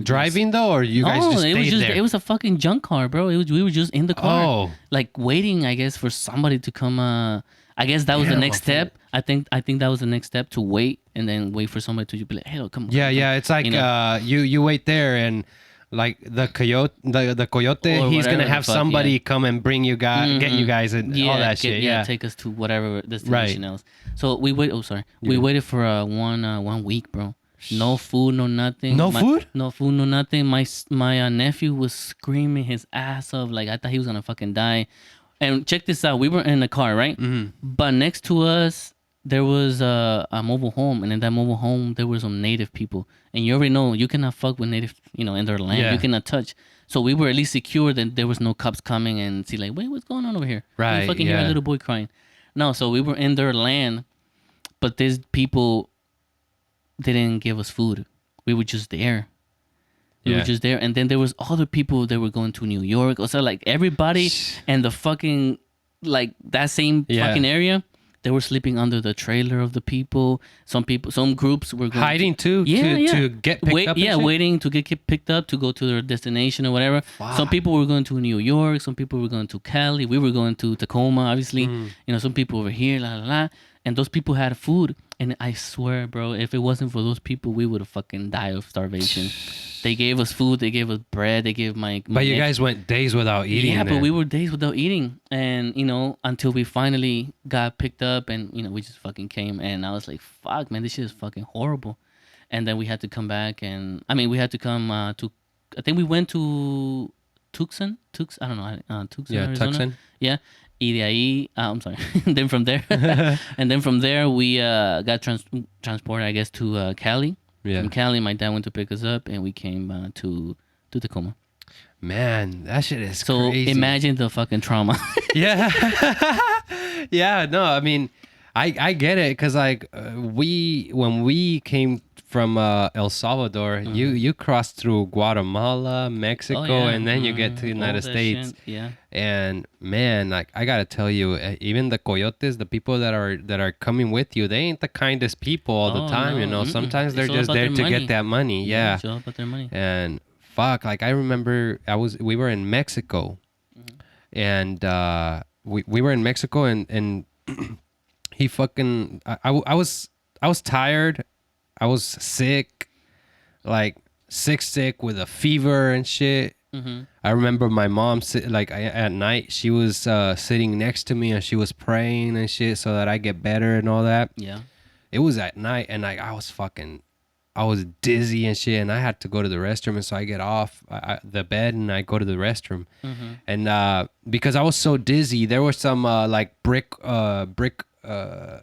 Driving though, or you guys just it was stayed just there? it was a fucking junk car, bro. We were just in the car, Oh. like waiting, I guess, for somebody to come. I guess that was the Damn, next a fool. step. I think that was the next step, to wait and then wait for somebody to be like, hey, come on. Yeah, come, yeah. come," It's like you know? you wait there, and like the coyote, Or he's whatever gonna the have fuck, somebody yeah. come and bring you guys, get you guys, and all that shit. Yeah, take us to whatever right. destination else. So we wait. Oh, sorry. We Yeah. waited for 1 week, bro. No food, no nothing. No food? No food, no nothing. My nephew was screaming his ass off, like I thought he was gonna fucking die. And check this out. We were in the car, right? Mm-hmm. But next to us there was a mobile home, and in that mobile home there were some native people. And you already know you cannot fuck with native, in their land. Yeah. You cannot touch. So we were at least secure that there was no cops coming and see like, wait, what's going on over here? Right, You fucking hear a yeah. little boy crying. No, so we were in their land, but these people didn't give us food. We were just there. We Yeah. were just there, and then there was other people that were going to New York. Also, like everybody and the fucking like that same Yeah. fucking area, they were sleeping under the trailer of the people. Some groups were going Hiding too, to get picked up. And shit? waiting to get picked up to go to their destination or whatever. Some Fuck. people were going to New York. Some people were going to Cali. We were going to Tacoma, obviously. Mm. Some people over here, la la la. And those people had food. And I swear, bro, if it wasn't for those people, we would have fucking died of starvation. They gave us food. They gave us bread. They gave my But you nephew- guys went days without eating. yeah, then. but we were days without eating, and until we finally got picked up, and we just fucking came, and I was like, "Fuck, man, this shit is fucking horrible." And then we had to come back, and I mean, we had to come to. I think we went to Tucson. I don't know, Tucson, Yeah, Arizona. Tucson. Yeah, y de ahí, I'm sorry. And then from there, we got transported, I guess, to Cali. Yeah. From Cali, my dad went to pick us up, and we came to Tacoma. Man, that shit is So crazy. imagine the fucking trauma. Yeah. Yeah, no, I mean, I get it, because like when we came from El Salvador, you crossed through Guatemala, Mexico, Oh, yeah. and then you get to the All United that States. shit, yeah. And man, like I gotta tell you, even the coyotes, the people that are coming with you, they ain't the kindest people all the Oh, time. no. Sometimes It's they're all just about there their to money. get that money. Yeah. It's all about their money. And fuck, like I remember we were in Mexico, and we were in Mexico, and he fucking I was tired, I was sick, like sick with a fever and shit. Mm-hmm. I remember my mom at night, she was sitting next to me, and she was praying and shit so that I get better and all that. Yeah. It was at night, and like I was dizzy and shit, and I had to go to the restroom, and so I get off the bed and I go to the restroom, and because I was so dizzy, there were some like brick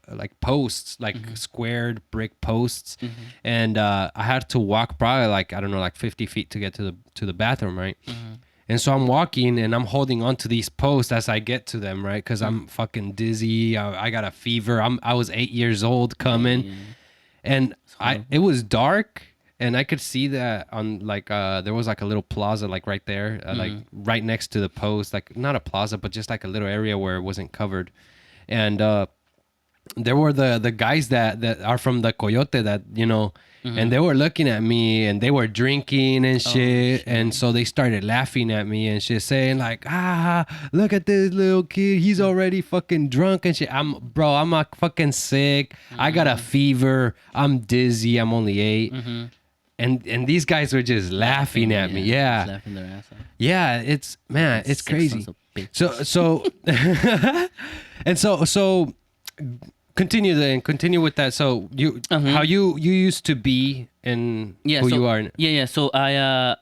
like posts, like squared brick posts, and I had to walk probably like, I don't know, like 50 feet to get to the bathroom, right? And so I'm walking and I'm holding on to these posts as I get to them, right? Because I'm fucking dizzy. I got a fever. I was 8 years old coming. Yeah. And it was dark, and I could see that on like there was like a little plaza like right there, like right next to the post, like not a plaza, but just like a little area where it wasn't covered. And there were the guys that are from the Coyote that, and they were looking at me, and they were drinking and shit. And so they started laughing at me and shit, saying like, look at this little kid, he's already fucking drunk and shit. I'm not fucking sick. I got a fever. I'm dizzy. I'm only 8. And these guys were just laughing at me. Yeah. Just laughing their ass off. Yeah, it's Sick crazy. sons of bitches. So and so continue with that. So you how you used to be and who you are. Yeah. So I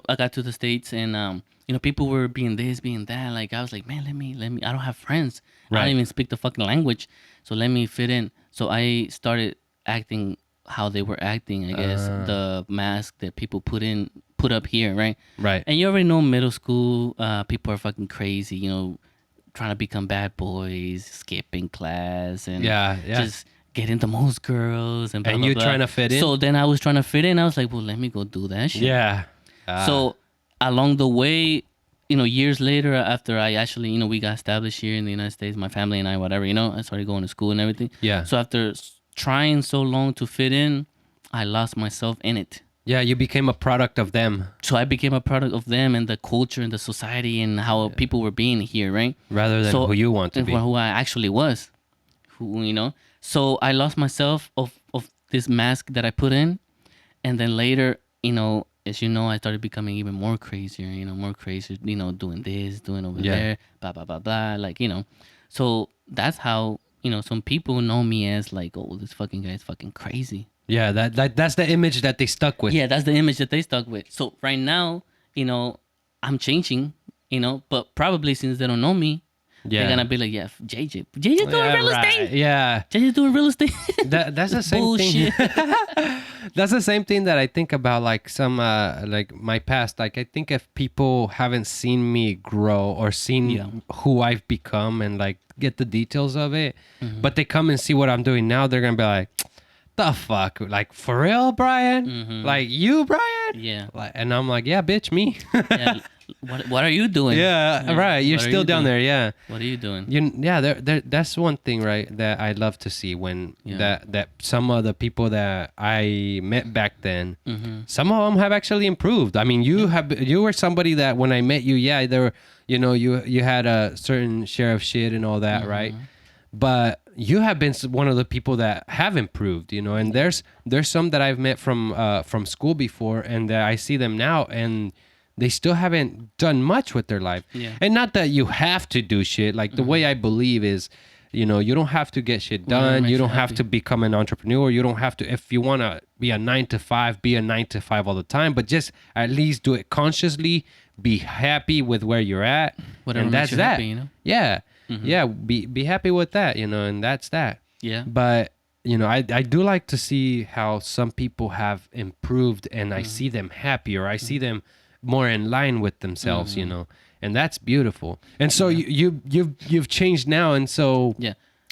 I got to the States, and people were being this, being that. Like I was like, man, let me. I don't have friends. I Right. don't even speak the fucking language. So let me fit in. So I started acting how they were acting. I guess the mask that people put up here, right? Right. And you already know middle school people are fucking crazy. Trying to become bad boys, skipping class, and Yeah. just getting the most girls, and blah, And blah, you blah. trying to fit in? So then I was trying to fit in. I was like, well, let me go do that shit. Yeah. So along the way, years later, after I actually, we got established here in the United States, my family and I, whatever, I started going to school and everything. Yeah. So after trying so long to fit in, I lost myself in it. Yeah, you became a product of them So I became a product of them and the culture and the society and how people were being here, right? rather than who you want to and be. who I actually was, So I lost myself of this mask that I put in, and then later, as you know, I started becoming even more crazier, more crazier, doing this, doing over Yeah. there, blah blah blah blah, So that's how some people know me as like, oh, this fucking guy is fucking crazy. Yeah, that's the image that they stuck with. Yeah, that's the image that they stuck with. So right now, I'm changing, but probably since they don't know me, Yeah. they're gonna be like, yeah, JJ's doing real estate. Yeah. JJ's doing real estate. That's the same Bullshit. thing. That's the same thing that I think about, like some like my past. Like I think if people haven't seen me grow or seen who I've become and like get the details of it, but they come and see what I'm doing now, they're gonna be like, the fuck, like for real, Brian? Like you, Brian? Yeah. Like, and I'm like, yeah, bitch, me. Yeah. What are you doing? Yeah, right. You're still down there. Yeah. What are you doing? That's one thing, right? That I love to see when that some of the people that I met back then, some of them have actually improved. I mean, you were somebody that when I met you, there were, you had a certain share of shit and all that, right? But you have been one of the people that have improved, and there's some that I've met from school before, and that I see them now, and they still haven't done much with their life. Yeah. And not that you have to do shit. Like the way I believe is, you don't have to get shit done. You don't have to become an entrepreneur. You don't have to, if you want to be a 9 to 5, be a 9 to 5 all the time, but just at least do it consciously, be happy with where you're at. Whatever and makes that's you that. happy, Yeah. Yeah. Be happy with that, and that's that. Yeah. But, I do like to see how some people have improved and I see them happier. I see them more in line with themselves, and that's beautiful. And so you've changed now. And so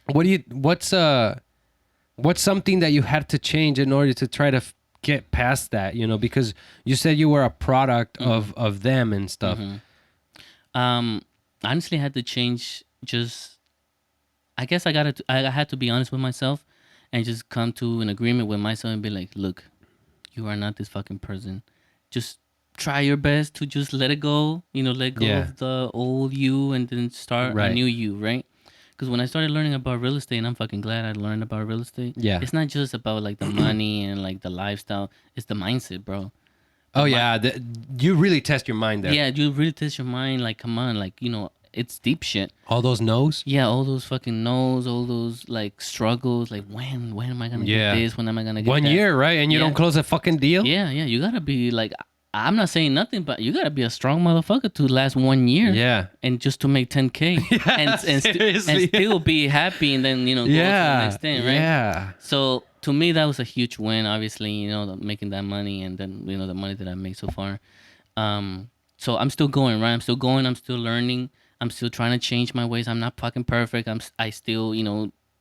what's something that you had to change in order to try to get past that, because you said you were a product of them and stuff. Honestly, I had to change. I guess I had to be honest with myself and just come to an agreement with myself and be like, look, you are not this fucking person. Just try your best to just let it go, let go of the old you and then start a new you, right? Because when I started learning about real estate, and I'm fucking glad I learned about real estate, it's not just about like the money and like the lifestyle, it's the mindset, bro. You really test your mind there. Yeah, you really test your mind, like, come on, like, it's deep shit. All those no's? Yeah, all those fucking no's, all those like struggles, like when am I gonna get this? When am I gonna get 1 that? year, right? And you don't close a fucking deal? Yeah, you gotta be like, I'm not saying nothing, but you gotta be a strong motherfucker to last 1 year. Yeah. And just to make 10K. and still be happy and then, go to the next thing, right? Yeah. So to me, that was a huge win, obviously, making that money and then, the money that I made so far. So I'm still going, right? I'm still going. I'm still learning. I'm still trying to change my ways. I'm not fucking perfect. I still,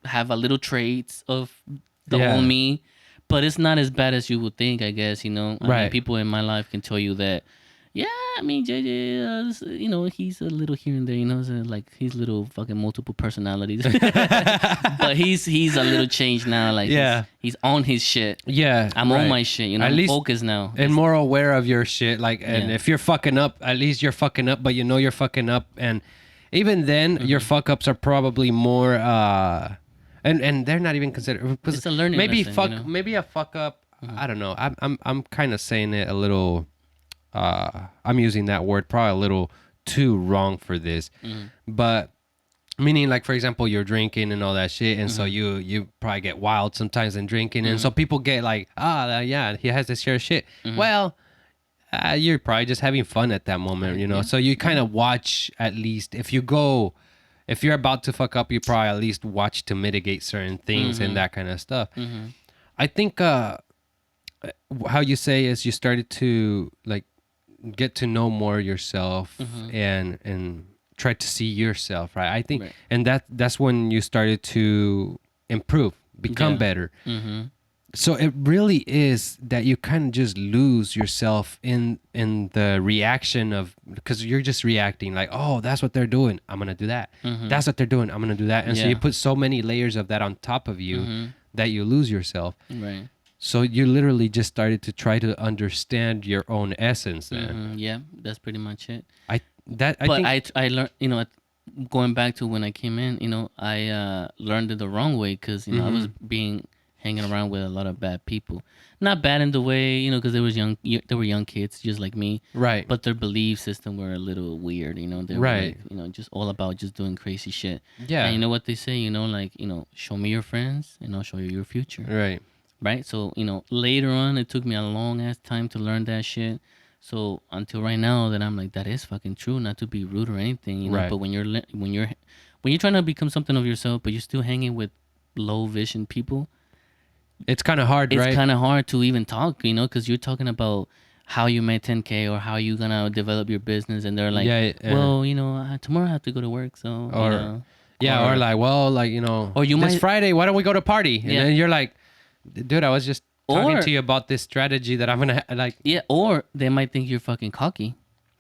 have a little traits of the old me. But it's not as bad as you would think, I guess, I mean, people in my life can tell you that, I mean, JJ, he's a little here and there, so like he's little fucking multiple personalities. But he's a little changed now, like he's on his shit. Yeah. I'm on my shit, At I'm least, focused now. And more aware of your shit, like, and if you're fucking up, at least you're fucking up, but you're fucking up. And even then, your fuck ups are probably more, and they're not even considered. It's a learning lesson, maybe a fuck up. I don't know. I'm kind of saying it a little. I'm using that word probably a little too wrong for this, but meaning like, for example, you're drinking and all that shit, and so you probably get wild sometimes in drinking, and so people get like, he has this share of shit. Well, you're probably just having fun at that moment, so you kind of watch, at least if you're about to fuck up, you probably at least watch to mitigate certain things and that kind of stuff. I think how you say is you started to like get to know more yourself and try to see yourself, right? I think, and that's when you started to improve, become better. So it really is that you kind of just lose yourself in the reaction of, because you're just reacting like, oh, that's what they're doing, I'm gonna do that. That's what they're doing, I'm gonna do that. And so you put so many layers of that on top of you that you lose yourself. Right. So you literally just started to try to understand your own essence then. Yeah, that's pretty much it. I But think I learned, going back to when I came in, I learned it the wrong way because I was hanging around with a lot of bad people. Not bad in the way, because they were young kids just like me. right. But their belief system were a little weird. They were Right. like, just all about just doing crazy shit. Yeah. And you know what they say, like, show me your friends and I'll show you your future. Right. Right. So, later on, it took me a long ass time to learn that shit. So until right now, that I'm like, that is fucking true. Not to be rude or anything, Right. But when you're trying to become something of yourself, but you're still hanging with low vision people, It's kind of hard, it's right? kind of hard to even talk, because you're talking about how you made 10K or how you gonna develop your business, and they're like, Yeah, well, tomorrow I have to go to work, so Or yeah, or like, well, like, or you this might, Friday, why don't we go to party? And Yeah. then you're like, dude, I was just talking Or- to you about this strategy that I'm gonna like. yeah, or they might think you're fucking cocky.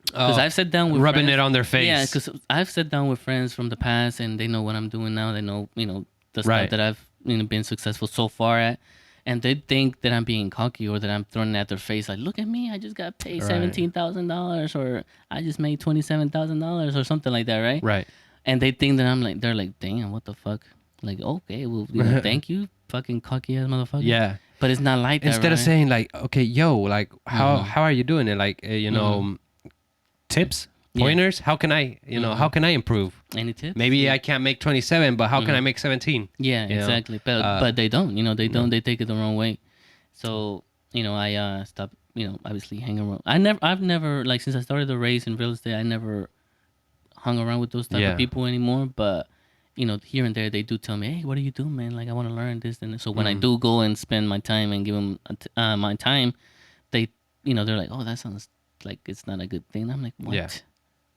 Because I've sat down with rubbing friends, it on their face. Yeah, because I've sat down with friends from the past, and they know what I'm doing now. They know, the Right. stuff that I've been successful so far at, and they think that I'm being cocky or that I'm throwing it at their face. Like, look at me, I just got paid Right. $17,000, or I just made $27,000, or something like that, right? Right. And they think that they're like, damn, what the fuck? Like, okay, well, thank you, fucking cocky ass motherfucker. Yeah. But it's not like that. Instead of right? saying like, okay, yo, like, how are you doing it? Like, tips, Yeah. pointers. How can I, how can I improve? Any tips? Maybe I can't make 27, but how can I make 17? Yeah, you know? exactly. But they don't. They don't. They take it the wrong way. So I stopped. Obviously hanging around. I've never like since I started the race in real estate. I never hung around with those type Yeah. of people anymore. But here and there they do tell me, hey, what do you do, man? Like I want to learn this and this. So when I do go and spend my time and give them my time, they they're like, oh, that sounds like it's not a good thing. I'm like, what? Yeah.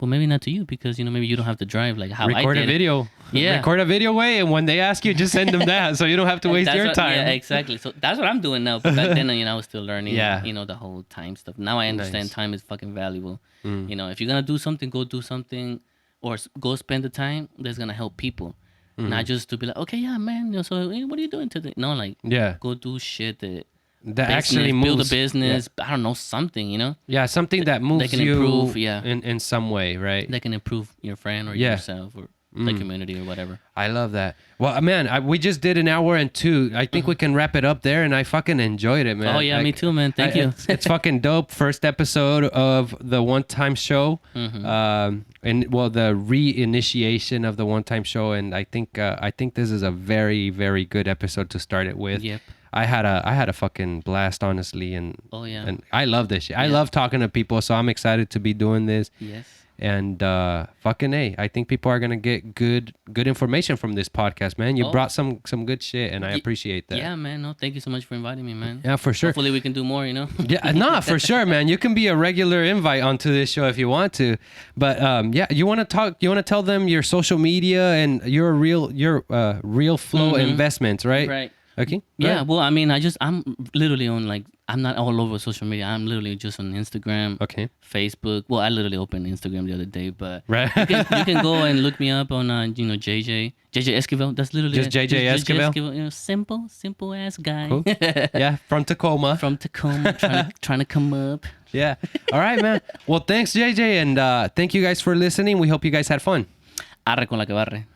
Well, maybe not to you because maybe you don't have to drive like how Record I a did. video. Yeah. Record a video way, and when they ask you, just send them that, so you don't have to waste That's your what- time. Yeah, exactly. So that's what I'm doing now. But back then, I was still learning. Yeah. The whole time stuff. Now I understand Nice. time is fucking valuable. If you're gonna do something, go do something, or go spend the time that's gonna help people, not just to be like, okay, yeah, man. So what are you doing today? No, like, Yeah. go do shit that That actually build moves. a business. I don't know, something. Yeah, something that moves can you improve, yeah. in some way, right? That can improve your friend or Yeah. yourself or the community or whatever. I love that. Well, man, we just did an hour and 2. I think we can wrap it up there, and I fucking enjoyed it, man. Oh yeah, me too, man. Thank you. It's fucking dope. First episode of the One Time Show, and well, the reinitiation of the One Time Show, and I think this is a very, very good episode to start it with. Yep. I had a fucking blast, honestly, and Oh yeah. and I love this shit. I love talking to people, so I'm excited to be doing this. Yes. And fucking A, I think people are gonna get good information from this podcast, man. You Oh. brought some good shit, and I appreciate that. Yeah, man. No, thank you so much for inviting me, man. Yeah, for sure. Hopefully we can do more, Yeah, nah, for sure, man. You can be a regular invite onto this show if you want to. But yeah, you want to talk? You want to tell them your social media and your real flow investments, right? Right. Okay. Yeah, well, I mean, I'm literally on I'm not all over social media. I'm literally just on Instagram, Okay. Facebook. Well, I literally opened Instagram the other day, but Right. you can go and look me up on JJ Esquivel. That's literally Just it. JJ Esquivel? Simple ass guy Cool. Yeah, from Tacoma. from Tacoma, trying to come up. Yeah. All right, man. Well, thanks, JJ, and thank you guys for listening. We hope you guys had fun. Arre con la que barre.